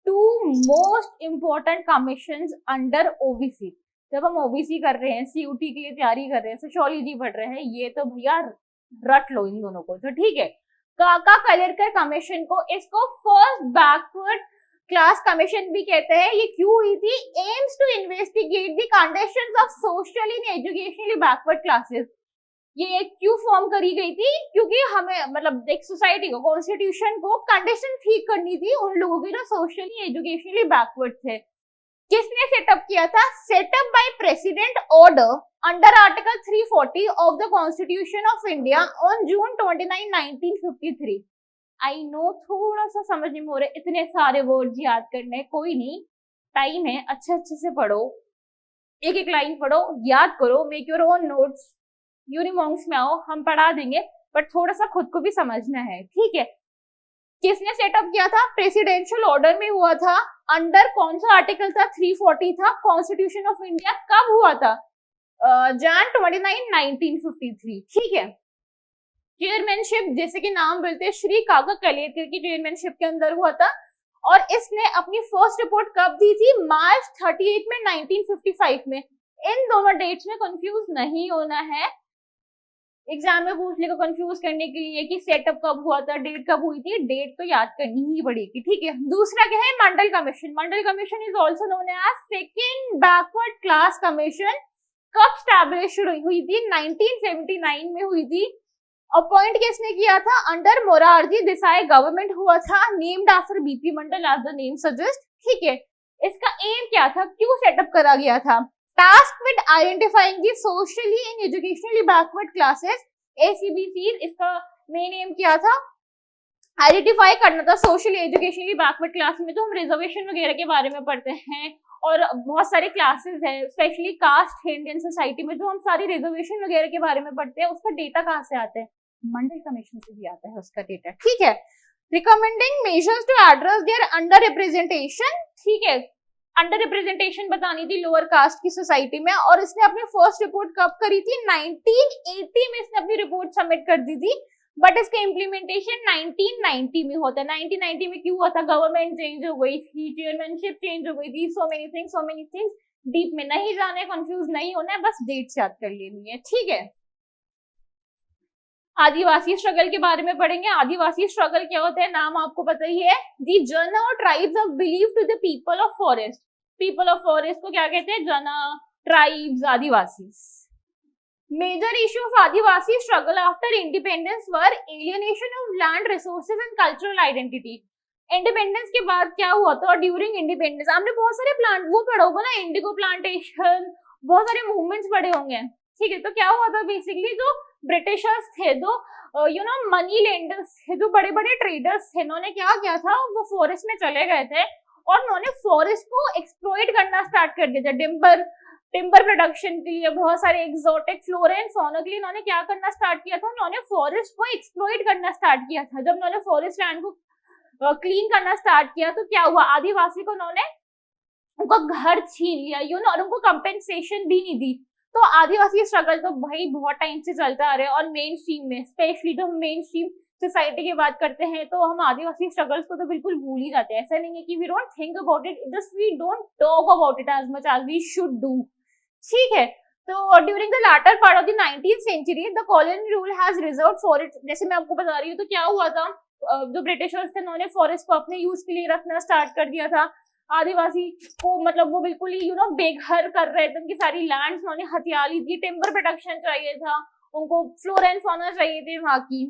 two most important commissions under OBC. जब हम ओबीसी कर रहे हैं, सीयूटी के लिए तैयारी कर रहे हैं, सोशियोलॉजी पढ़ रहे हैं, ये तो भैया रट लो इन दोनों को, तो ठीक है। काका कलेरकर कमीशन को, इसको फर्स्ट बैकवर्ड क्लास कमीशन भी कहते हैं। ये क्यों हुई थी, aims to investigate the conditions of socially and educationally backward classes. ये क्यों फॉर्म करी गई थी, क्योंकि हमें मतलब एक सोसाइटी को, कॉन्स्टिट्यूशन को कंडीशन ठीक करनी थी उन लोगों की जो सोशली एजुकेशनली बैकवर्ड थे। किसने सेटअप किया था, setup by president order under article 340 of the constitution of India on June 29, 1953। I know थोड़ा सा समझ नहीं हो रहा, इतने सारे वर्ड्स याद करने, कोई नहीं, टाइम है, अच्छे अच्छे से पढ़ो, एक एक लाइन पढ़ो, याद करो, मेक योर ओन नोट्स, यूनिमॉन्क्स में आओ, हम पढ़ा देंगे, बट थोड़ा सा खुद को भी समझना है, ठीक है। किसने सेटअप किया था, प्रेसिडेंशियल ऑर्डर में हुआ था, अंडर कौन सा आर्टिकल था, 340 था, कॉन्स्टिट्यूशन ऑफ इंडिया। कब हुआ था, जैन 29, 1953, ठीक है। चेयरमैनशिप, जैसे कि नाम बोलते हैं, श्री काका कलेरकर की चेयरमैनशिप के अंदर हुआ था, और इसने अपनी फर्स्ट रिपोर्ट कब दी थी, मार्च 38 में 1955 में। इन दोनों डेट्स में कंफ्यूज नहीं होना है, एग्जाम में पूछ लेगा कंफ्यूज करने के लिए कि सेटअप कब हुआ था, डेट कब हुई थी, डेट तो याद करनी ही पड़ेगी, ठीक है। दूसरा क्या है, Mandal commission. Mandal commission is also known as second backward class commission. कब स्टैब्लिश हुई थी, 1979 में हुई थी। अपॉइंट किसने किया था, अंडर मोरारजी देसाई गवर्नमेंट हुआ था, named after BP Mandal as the name suggest, ठीक है। इसका एम क्या था, क्यों सेटअप करा गया था? Task with identifying the socially and educationally backward classes, ACBC। इसका मेन एम क्या था? आइडेंटिफाई करना था सोशली एजुकेशनली बैकवर्ड क्लास में जो हम रिजर्वेशन वगैरह के बारे में पढ़ते हैं, और बहुत सारे क्लासेस हैं स्पेशली कास्ट है इंडियन सोसाइटी में, जो हम सारी रिजर्वेशन वगैरह के बारे में पढ़ते हैं, उसका डेटा कहाँ से आता है? मंडल कमीशन से भी आता है उसका डेटा, ठीक है। Recommending measures to address their under representation, ठीक है, अंडर रिप्रेजेंटेशन बतानी थी लोअर कास्ट की सोसाइटी में, और इसने अपनी फर्स्ट रिपोर्ट कब करी थी? 1980 में इसने अपनी रिपोर्ट सबमिट कर दी थी, बट इसका इम्प्लीमेंटेशन 1990 में होता है। 1990 में क्यों हुआ था? गवर्नमेंट चेंज हो गई थी, चेयरमैनशिप चेंज हो गई थी, सो मेनी थिंग्स। डीप में नहीं जाना है, कंफ्यूज नहीं होना है, बस डेट्स याद कर लेनी है, ठीक है। आदिवासी स्ट्रगल के बारे में पढ़ेंगे। आदिवासी स्ट्रगल क्या होता है? नाम आपको पता ही है, दी जना और tribes of believe to the people of forest. People of forest को क्या कहते हैं? जना, tribes, Adivasi. Major issue of Adivasi struggle after independence were alienation of land resources and cultural identity. Independence के बाद क्या हुआ था? और ड्यूरिंग इंडिपेंडेंस आपने बहुत सारे प्लांट वो पढ़ा होगा ना, इंडिगो प्लांटेशन, बहुत सारे मूवमेंट्स पढ़े होंगे, ठीक है। तो क्या हुआ था बेसिकली, जो ब्रिटिशर्स थे, जो मनी लेंडर्स थे, जो बड़े बड़े ट्रेडर्स थे, उन्होंने क्या किया था? वो फॉरेस्ट में चले गए थे और उन्होंने फॉरेस्ट को एक्सप्लॉइट करना स्टार्ट कर दिया था। टिम्बर प्रोडक्शन के लिए, बहुत सारे एक्सोटिक फ्लोरा एंड फौना के लिए उन्होंने क्या करना स्टार्ट किया था? उन्होंने फॉरेस्ट को एक्सप्लॉइट करना स्टार्ट किया था। जब उन्होंने फॉरेस्ट लैंड को क्लीन करना स्टार्ट किया तो क्या हुआ? आदिवासी को उन्होंने उनका घर छीन लिया, और उनको कंपेंसेशन भी नहीं दी। तो आदिवासी स्ट्रगल तो भाई बहुत टाइम से चलता आ रहा है, और मेन स्ट्रीम में स्पेशली तो हम मेन स्ट्रीम सोसाइटी की बात करते हैं तो हम आदिवासी स्ट्रगल्स को तो बिल्कुल भूल ही जाते हैं। ऐसा नहीं है कि we don't think about it, just we don't talk about it as much as we should do, ठीक है। तो during the latter part of the 19th century the colony rule has reserved forest, जैसे मैं आपको बता रही हूँ, तो क्या हुआ था? जो ब्रिटिशर्स थे उन्होंने फॉरेस्ट को अपने यूज के लिए रखना स्टार्ट कर दिया था। आदिवासी को मतलब वो बिल्कुल ही बेघर कर रहे थे, उनकी सारी लैंड्स उन्होंने हथिया ली थी। टिम्बर प्रोडक्शन चाहिए था उनको, फ्लोरा एंड फौना चाहिए थे वहां की।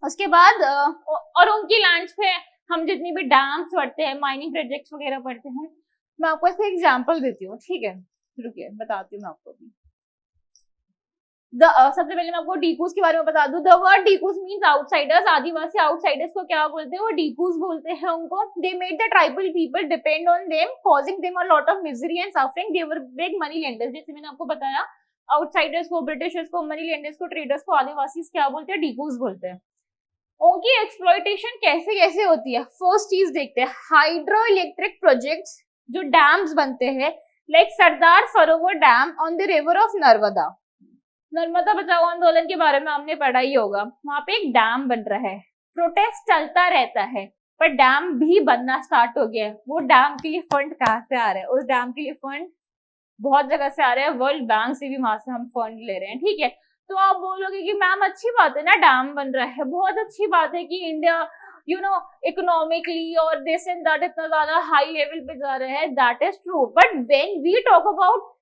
उसके बाद और उनकी लैंड्स पे हम जितनी भी डैम्स पढ़ते हैं, माइनिंग प्रोजेक्ट्स वगैरह पढ़ते हैं, मैं आपको इसका एग्जाम्पल देती हूँ, ठीक है। रुकिए बताती हूँ मैं आपको भी। सबसे पहले मैं आपको डीकूज के बारे में बता दूं। The word dikus means outsiders. Adivasi outsiders को क्या बोलते हैं? वो डीकूज बोलते हैं उनको। They made the tribal people depend on them, causing them a lot of misery and suffering. They were big money lenders. जैसे मैंने आपको बताया, आउटसाइडर्स को, ब्रिटिशर्स को, मनी लेंडर्स को, ट्रेडर्स को आदिवासी क्या बोलते हैं? डीकूज बोलते हैं। उनकी एक्सप्लॉयटेशन कैसे कैसे होती है? फर्स्ट चीज देखते हैं, हाइड्रो इलेक्ट्रिक प्रोजेक्ट्स, जो डैम्स बनते हैं, like Sardar Sarovar dam on the river of Narmada. Narmada बचाओ आंदोलन के बारे में हमने पढ़ा ही होगा। वहां पे एक डैम बन रहा है, प्रोटेस्ट चलता रहता है, पर डैम भी बनना स्टार्ट हो गया है। वो डैम के लिए फंड कहाँ से आ रहा है? उस डैम के लिए फंड बहुत जगह से आ रहा है, वर्ल्ड बैंक से भी वहां से हम फंड ले रहे हैं, ठीक है। तो आप बोलोगे कि मैम अच्छी बात है ना, डैम बन रहा है, बहुत अच्छी बात है कि इंडिया इकोनॉमिकली और दिस एंड दैट इतना ज्यादा हाई लेवल पे जा रहा है, that is true. But when we talk about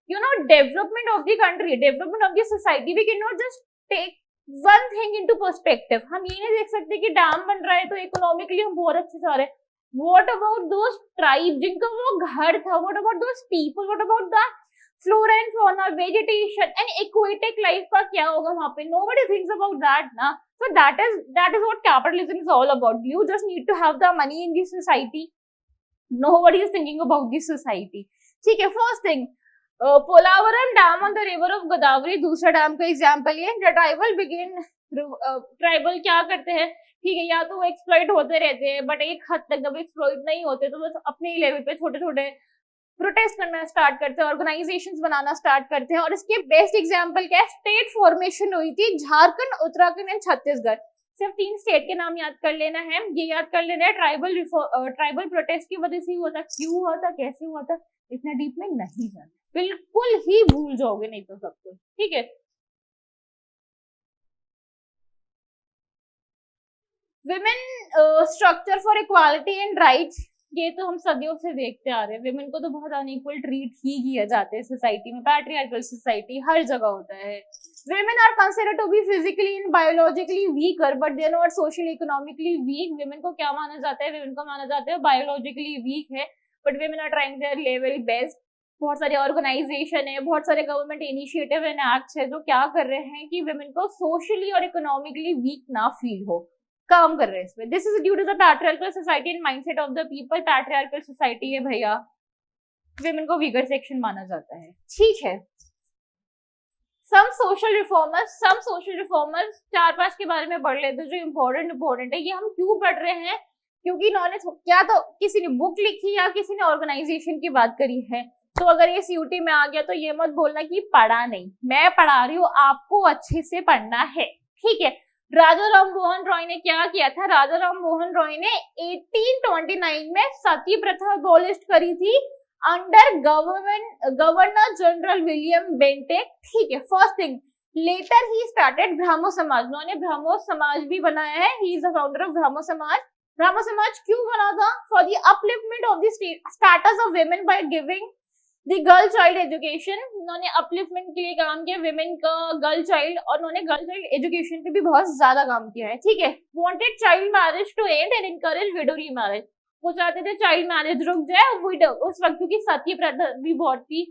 development of the country, development of the society, we cannot just take one thing into perspective. हम ये नहीं देख सकते कि डैम बन रहा है तो इकोनॉमिकली हम बहुत अच्छे जा रहे हैं। What about those tribes जिनका वो घर था? What about those people? What about the flora and fauna, vegetation and aquatic life का क्या होगा वहाँ पे? Nobody thinks about that ना। So that is what capitalism is all about. You just need to have the money in the society. Nobody is thinking about the society. ठीक है, first thing, Polavaram dam on the river of Godavari दूसरा dam का example है। Tribal begin, tribal क्या करते हैं, ठीक है, या तो वो एक्सप्लॉइट होते रहते हैं, बट एक हद तक जब एक्सप्लॉइट नहीं होते तो बस अपने लेवल पे छोटे छोटे प्रोटेस्ट करना स्टार्ट करते हैं, ऑर्गेनाइजेशंस बनाना स्टार्ट करते हैं। और इसके बेस्ट एग्जांपल क्या है? स्टेट फॉर्मेशन हुई थी झारखंड, उत्तराखंड एंड छत्तीसगढ़। सिर्फ 3 स्टेट के नाम याद कर लेना है, ये याद कर लेना है। ट्राइबल प्रोटेस्ट की वजह से हुआ था, क्यों हुआ था, कैसे हुआ था, इतना डीप में नहीं जाना, बिल्कुल ही भूल जाओगे नहीं तो सब कुछ, ठीक है। Women structure for equality and rights, ये तो हम सदियों से देखते आ रहे हैं। विमेन को तो बहुत अनइक्वल ट्रीट ही किया जाता है सोसाइटी में, पैट्रियार्कल सोसाइटी हर जगह होता है। Women are considered to be physically and biologically weaker, but they are not socially economically weak. Women को क्या माना जाता है? Women को माना जाता है biologically weak है, but women are trying their level best. बहुत सारे ऑर्गेनाइजेशन है, बहुत सारे गवर्नमेंट इनिशिएटिव एंड एक्ट्स है जो क्या कर रहे हैं कि women को सोशली और इकोनॉमिकली वीक ना फील हो, काम कर रहे हैं इसमें. This is due to the patriarchal society and mindset of the people. Patriarchal society है भैया, women को वीकर सेक्शन माना जाता है. ठीक है. some social reformers 4-5 के बारे में पढ़ लेते हैं जो इम्पोर्टेंट है. ये हम क्यों पढ़ रहे हैं? क्योंकि इन्होंने क्या तो किसी ने बुक लिखी या किसी ने ऑर्गेनाइजेशन की बात करी है. तो अगर ये सीयूटी में आ गया तो ये मत बोलना कि पढ़ा नहीं. मैं पढ़ा रही हूँ, आपको अच्छे से पढ़ना है. ठीक है. राजा राम मोहन रॉय ने क्या किया था? राजा राम मोहन रॉय ने 1829 में सती प्रथा अबॉलिश करी थी under governor general William Bentinck. ठीक है. First thing, later he started Brahmo Samaj. उन्होंने ब्राह्मो समाज भी बनाया है. He is the founder of Brahmo Samaj. Brahmo Samaj क्यों बना था? For the upliftment of the status of women by giving the girl child education. उन्होंने अपलिफ्टमेंट के लिए काम किया विमेन का, गर्ल चाइल्ड, और उन्होंने गर्ल चाइल्ड एजुकेशन पे भी बहुत ज्यादा काम किया है. ठीक है. Wanted child marriage to end and encourage widow remarriage. वो चाहते थे चाइल्ड मैरिज रुक जाए. विडो उस वक्त क्योंकि सती प्रथा भी बहुत थी,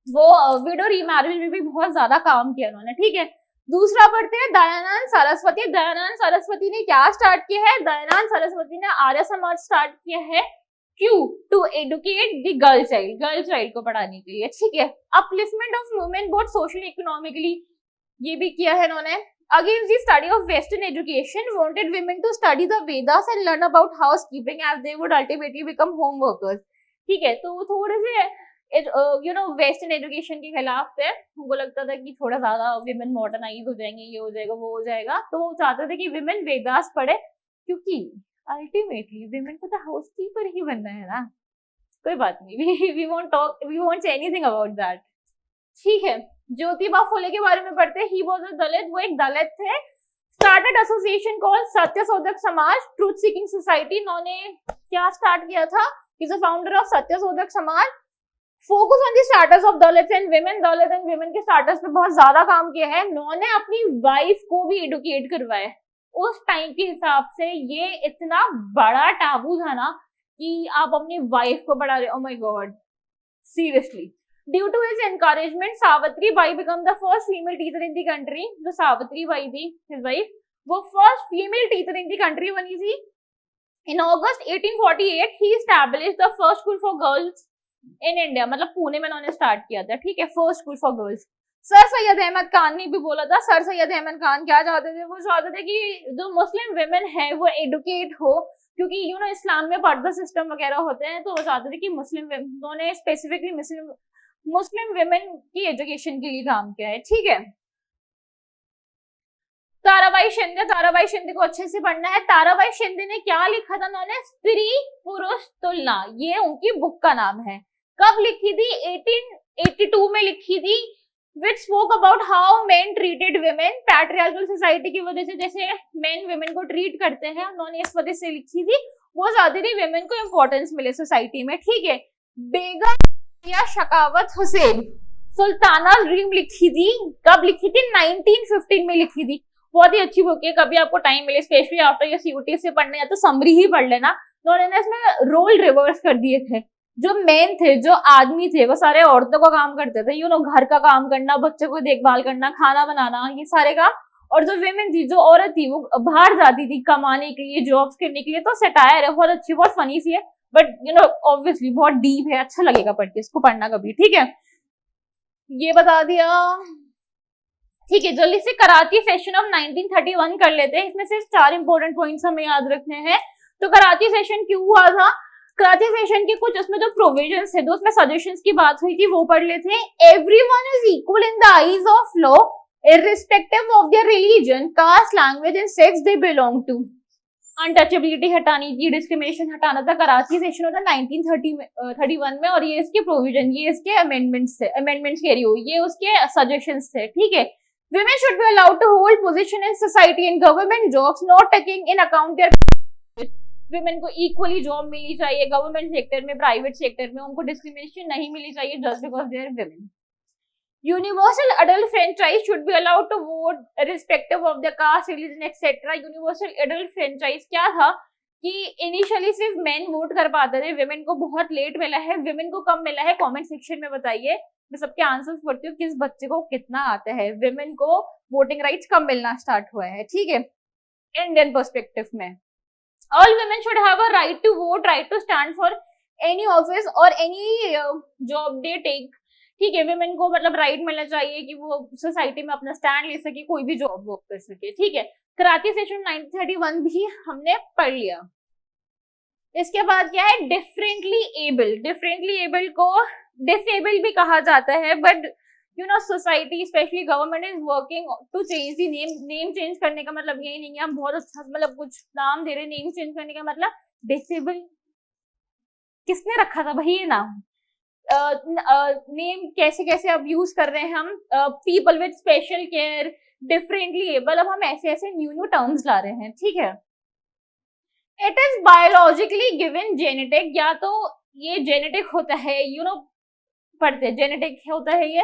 वो विडो रीमैरिज में भी बहुत ज्यादा काम किया उन्होंने. ठीक है. दूसरा पढ़ते हैं दयानंद सरस्वती. दयानंद सरस्वती ने क्या स्टार्ट किया है? दयानंद सरस्वती ने आर्य समाज स्टार्ट किया है. क्यों? To educate the girl child को पढ़ाने के लिए. ठीक है. Upliftment of women both socially economically, ये भी किया है इन्होंने. Against the study of western education, wanted women to study the Vedas and learn about house keeping as they would ultimately become home workers. ठीक है. तो थोड़े से वेस्टर्न एजुकेशन के खिलाफ थे. उनको लगता था कि थोड़ा ज्यादा विमेन मॉडर्नाइज हो जाएंगे, ये हो जाएगा, वो हो जाएगा. तो वो चाहते थे कि विमेन वेदास पढ़े, क्योंकि अल्टीमेटली विमेन को तो हाउसकीपर ही बनना है ना. कोई बात नहीं, we won't say anything about that. ठीक है. ज्योतिबा फुले के बारे में पढ़ते हैं. He was a Dalit. वो एक दलित थे. Started association called Satyashodhak Samaj, truth seeking society. इन्होंने क्या स्टार्ट किया था? Is the founder of Satyashodhak Samaj. Focus on the status of Dalit and women. Dalit and women के स्टेटस पे बहुत ज्यादा काम किया है. इन्होंने अपनी वाइफ को भी एडुकेट करवाया. उस टाइम के हिसाब से ये इतना बड़ा टाबू था ना कि आप अपनी वाइफ को पढ़ा रहे. Oh my God, seriously. Due to his encouragement, Savitri Bai become the first female teacher in the country. जो सावित्री बाई थी, हिज वाइफ, वो first female teacher in the country बनी थी. In August 1848 he established the first school for girls in India. मतलब पुणे में उन्होंने start किया था. ठीक है. First school for girls. Sir Syed Ahmad Khan ने भी बोला था. सर सैयद अहमद खान क्या चाहते थे? वो चाहते थे कि जो मुस्लिम विमेन है वो एडुकेट हो, क्योंकि इस्लाम में पर्दा सिस्टम वगैरह होते हैं. तो वो चाहते थे कि उन्होंने स्पेसिफिकली मुस्लिम विमेन की एजुकेशन के लिए काम किया है. ठीक है. ताराबाई शिंदे को अच्छे से पढ़ना है. ताराबाई शिंदे ने क्या लिखा था? उन्होंने स्त्री पुरुष तुलना, ये उनकी बुक का नाम है. कब लिखी थी? 1882 में लिखी थी. which spoke about how men treated women. Patriarchal society की वजह से जैसे मेन वुमेन को ट्रीट करते हैं, उन्होंने इस वजह से लिखी थी. वो चाहती थी वुमेन को इंपॉर्टेंस मिले सोसाइटी में. ठीक है. बेगम या शकावत हुसैन सुल्ताना ड्रीम लिखी थी. कब लिखी थी? 1915 में लिखी थी. बहुत ही अच्छी बुक है. कभी आपको टाइम मिले, स्पेशली आफ्टर ये सीयूटी से पढ़ने या तो समरी ही पढ़ लेना. उन्होंने इसमें रोल रिवर्स कर दिए थे. जो मेन थे, जो आदमी थे, वो सारे औरतों का काम करते थे. घर का काम करना, बच्चों को देखभाल करना, खाना बनाना, ये सारे काम. और जो विमेन थी, जो औरत थी, वो बाहर जाती थी कमाने के लिए, जॉब्स करने के लिए. तो सटायर है, बहुत अच्छी, बहुत फनी सी है, बट ऑब्वियसली बहुत डीप है. अच्छा लगेगा पढ़ के, इसको पढ़ना कभी. ठीक है. ये बता दिया. ठीक है. जल्दी से कराची सेशन ऑफ 1931 कर लेते हैं. इसमें सिर्फ 4 इंपॉर्टेंट पॉइंट्स हमें याद रखने हैं. तो कराची सेशन क्यों हुआ था? कराची सेशन के कुछ उसमें जो प्रोविजंस थे, उसमें सजेशंस की बात हुई थी, वो पढ़ लेते हैं. Everyone is equal in the eyes of law irrespective of their religion, caste, language and sex they belong to. Untouchability हटानी थी, डिस्क्रिमिनेशन हटाना था. कराची सेशन होता 1931 में. और ये इसके प्रोविजन, ये इसके अमेंडमेंट्स कह रही हूँ, ये उसके सजेशंस थे. ठीक है. Women should be allowed to hold position in society and government jobs, not taking in account their. Women को इक्वली जॉब मिलनी चाहिए, गवर्नमेंट सेक्टर में, प्राइवेट सेक्टर में. उनको डिस्क्रिमिनेशन नहीं मिलनी चाहिए just because they are women. Universal adult franchise should be allowed to vote irrespective of their caste, religion, etc. Universal adult franchise क्या था? कि इनिशियली सिर्फ मेन वोट कर पाते थे, विमेन को बहुत लेट मिला है, विमेन को कम मिला है। कमेंट सेक्शन में बताइए, मैं सबके आंसर्स पढ़ती हूँ, किस बच्चे को कितना आता है। विमेन को वोटिंग राइट्स कम मिलना स्टार्ट हुआ है, ठीक है। इंडियन पर्सपेक्टिव में all women should have a right to vote, right to stand for any office और एनी जॉब दे टेक, ठीक है। विमेन को मतलब राइट मिलना चाहिए कि वो सोसाइटी में अपना स्टैंड ले सके, कोई भी जॉब वर्क कर सके, ठीक है। कराची सेशन 1931 भी हमने पढ़ लिया। इसके बाद क्या है, डिफरेंटली एबल। डिफरेंटली एबल को डिसेबल भी कहा जाता है, but you know society specially government is working to change the name. Name change करने का मतलब यही नहीं है हम बहुत अच्छा मतलब कुछ नाम दे रहे, नेम चेंज करने का मतलब डिसेबल किसने रखा था भाई ये नाम? नेम कैसे कैसे अब यूज कर रहे हैं हम, people with special care, differently able, अब हम ऐसे ऐसे न्यू टर्म्स ला रहे हैं, ठीक है। It is biologically given genetic, या तो ये जेनेटिक होता है, यू नो पढ़ते जेनेटिक होता है ये,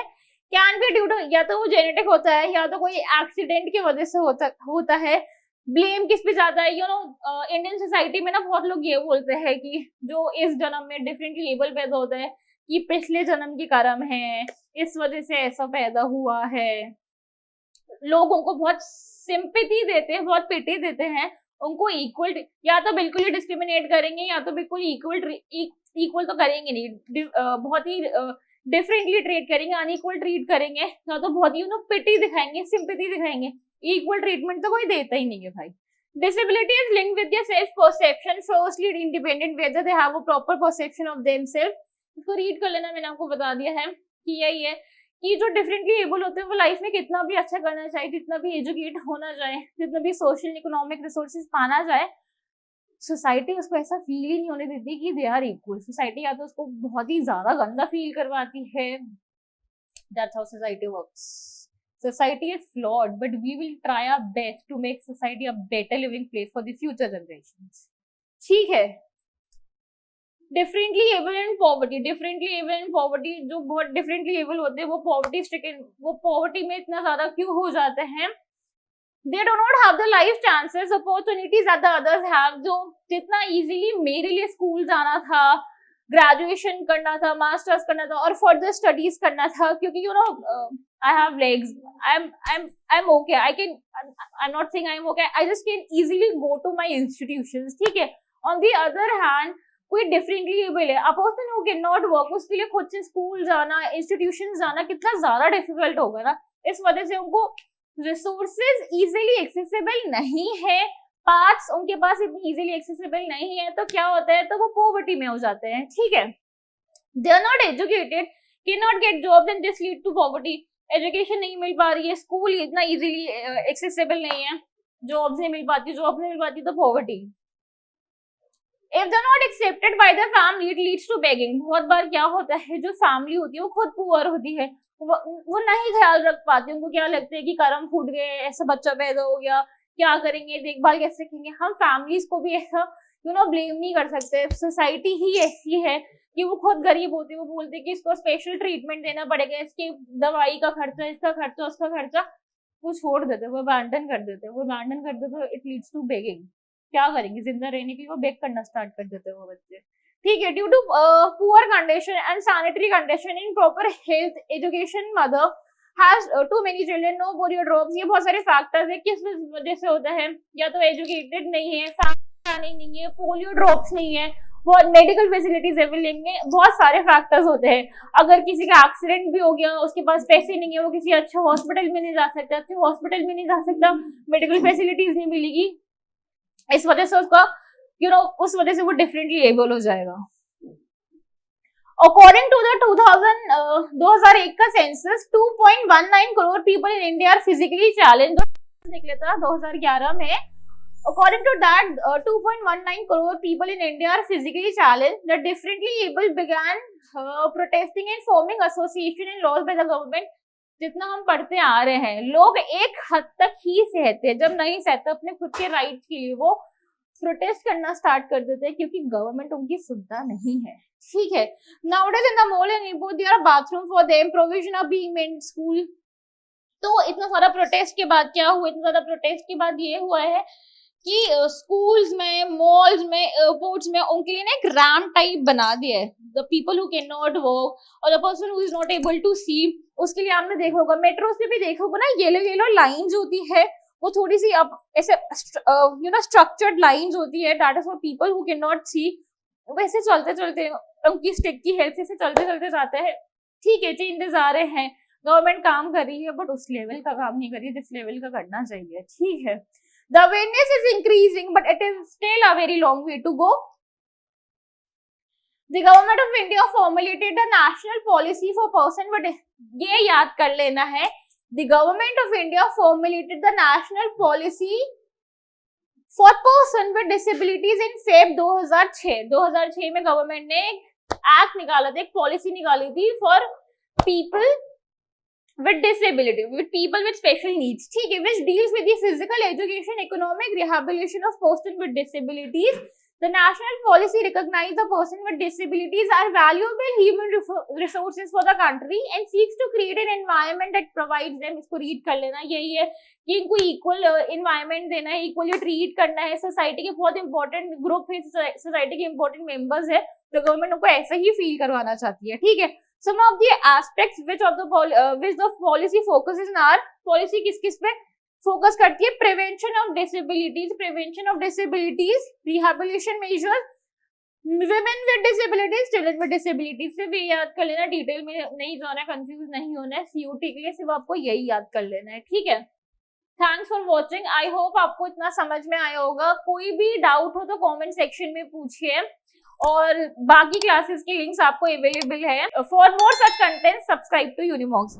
कैन बी ड्यू टू, या तो वो जेनेटिक होता है या तो कोई एक्सीडेंट की वजह से होता है। ब्लेम किस पे जाता है, यू नो इंडियन सोसाइटी में ना बहुत लोग ये बोलते हैं कि जो इस जन्म में डिफरेंटली एबल पैदा होता है कि पिछले जन्म की कर्म है, इस वजह से ऐसा पैदा हुआ है। लोगों को बहुत सिंपैथी देते हैं, बहुत पिटी देते हैं, उनको इक्वल या तो बिल्कुल ही डिस्क्रिमिनेट करेंगे या तो बिल्कुल इक्वल तो करेंगे नहीं, बहुत ही डिफरेंटली ट्रीट करेंगे, अनइक्वल ट्रीट करेंगे, या तो बहुत ही पिटी दिखाएंगे, सिंपैथी दिखाएंगे। इक्वल ट्रीटमेंट तो कोई देता ही नहीं है भाई। Disability is linked with their self perception, firstly independent whether they have a proper perception of themselves. इसको रीड कर लेना, मैंने आपको बता दिया है कि यही है कि जो डिफरेंटली एबल होते हैं वो लाइफ में कितना भी अच्छा करना चाहे, जितना भी एजुकेट होना जाए, जितना भी सोशल इकोनॉमिक रिसोर्सेज पाना जाए, सोसाइटी उसको ऐसा फील ही नहीं होने देती कि दे आर इक्वल। सोसाइटी या तो उसको बहुत ही ज्यादा गंदा फील करवाती है। That's how society works. Society is flawed, but we will try our best to make society a better living place for the future generations. ठीक है। Differently able and poverty, differently able and poverty, जो बहुत differently able होते हैं वो poverty stricken, वो poverty में इतना ज्यादा क्यों हो जाते हैं? They do not have the life chances, opportunities that the others have। जो जितना इजीली मेरे लिए स्कूल जाना था, ग्रेजुएशन करना था, मास्टर्स करना था और फर्दर स्टडीज करना था, क्योंकि you know I have legs, I'm okay, I'm not saying I'm okay, I just can easily go to my institutions, ठीक है। On the other hand, कोई डिफरेंटली एबल है, a person who cannot work, उसके लिए खुद से school जाना, institution जाना कितना ज्यादा डिफिकल्ट होगा ना। इस वजह से उनको रिसोर्सेज इजीली एक्सेसिबल नहीं है, पार्ट्स उनके पास इतनी इजीली एक्सेसिबल नहीं है, तो क्या होता है, तो वो पॉवर्टी में हो जाते हैं, ठीक है। They are not educated, can not get job, then this lead to poverty. Education नहीं मिल पा रही है, स्कूल इतना इजीली एक्सेसिबल नहीं है, जॉब्स नहीं मिल पाती, जॉब नहीं मिल पाती तो poverty. If they not accepted by the family it leads to begging. बहुत बार क्या होता है, जो फैमिली होती है वो खुद पुअर होती है, वो नहीं ख्याल रख पाती, उनको क्या लगता है कि कर्म फूट गए, ऐसा बच्चा पैदा हो गया, क्या करेंगे, देखभाल कैसे रखेंगे। हम फैमिलीज को भी ऐसा यू नो ब्लेम नहीं कर सकते, सोसाइटी ही ऐसी है कि वो खुद गरीब होती है, वो बोलते हैं कि इसको स्पेशल ट्रीटमेंट देना पड़ेगा, इसकी दवाई का खर्चा, इसका खर्चा, उसका खर्चा, वो छोड़ देते, वो अबैंडन कर देते, इट लीड्स टू बेगिंग। क्या करेंगे, जिंदा रहने के लिए वो बेग करना स्टार्ट कर देते हैं वो बच्चे, ठीक है। Due to poor condition and sanitary condition in proper health education, mother has too many children, no polio drops. ये बहुत सारे फैक्टर्स है, किस वजह से होता है, या तो एजुकेटेड नहीं है, फैमिली नहीं है, पोलियो ड्रॉप्स नहीं है, बहुत मेडिकल फैसिलिटीज अवेलेबल में, बहुत सारे फैक्टर्स होते हैं। अगर किसी का एक्सीडेंट भी हो गया, उसके पास पैसे नहीं है, वो किसी अच्छे हॉस्पिटल में नहीं जा सकता, अच्छे हॉस्पिटल में नहीं जा सकता, मेडिकल फैसिलिटीज नहीं मिलेगी, इस वजह से उसका यू नो उस वजह से वो डिफरेंटली एबल हो जाएगा। अकॉर्डिंग टू द 2001 का census 2.19 crore people in India are physically challenged, निकला था 2011 में। According to that, 2.19 crore people in India are physically challenged. The differently able began protesting and forming association and laws by the government. जितना हम पढ़ते आ रहे हैं, लोग एक हद तक ही सहते हैं, जब नहीं सहते अपने खुद के राइट्स के लिए वो प्रोटेस्ट करना स्टार्ट कर देते हैं, क्योंकि गवर्नमेंट उनकी सुनता नहीं है, ठीक है। Nowadays in the mall and airport there are bathroom for them, provision are being made in school. तो इतना सारा प्रोटेस्ट के बाद क्या हुआ, इतना ज्यादा प्रोटेस्ट के बाद ये हुआ है कि स्कूल्स में, मॉल्स में, एयरपोर्ट्स में उनके लिए ना एक रैम्प टाइप बना दिया है, the people who can not walk और the person who is not able to see, उसके लिए आपने देखा होगा, मेट्रोस पे भी देखा होगा ना, येलो येलो लाइंस होती है, वो थोड़ी सी अब ऐसे स्ट्रक्चर्ड लाइंस होती है, that is for people who can not see. वैसे चलते चलते उनकी स्टिक की हेल्प से चलते चलते जाते हैं। ठीक है, चेंजेस आ रहे हैं, गवर्नमेंट काम कर रही है, बट उस लेवल का काम नहीं कर रही जिस लेवल का करना चाहिए। ठीक है, the awareness is increasing but it is still a very long way to go. The government of India formulated a national policy for person with, ये याद कर लेना है, the government of India formulated the national policy for person with disabilities in Feb 2006 में government ने act निकाला था, एक पॉलिसी निकाली थी for people with disability, with people with special needs, ठीक है, which deals with the physical education, economic rehabilitation of person with disabilities. The national policy recognizes the person with disabilities are valuable human resources for the country and seeks to create an environment that provides them, इसको read कर लेना, यही है कि इनको equal environment देना है, equally treat करना है, सोसाइटी के बहुत इंपॉर्टेंट ग्रुप है, सोसाइटी के इंपॉर्टेंट मेंबर्स है, तो गवर्नमेंट उनको ऐसे ही फील करवाना चाहती है। ठीक है, some of the aspects which the policy focuses on are, policy किस किस पे फोकस करती है, prevention of disabilities, rehabilitation measures, women with disabilities, children with disabilities, सिर्फ ये याद कर लेना, डिटेल में नहीं जाना है, कंफ्यूज नहीं होना है, CUT के लिए सिर्फ आपको यही याद कर लेना है। ठीक है, thanks for watching, I hope आपको इतना समझ में आया होगा। कोई भी डाउट हो तो कमेंट सेक्शन में पूछिए और बाकी क्लासेस की लिंक्स आपको अवेलेबल है। For more such content subscribe to यूनिमॉक्स।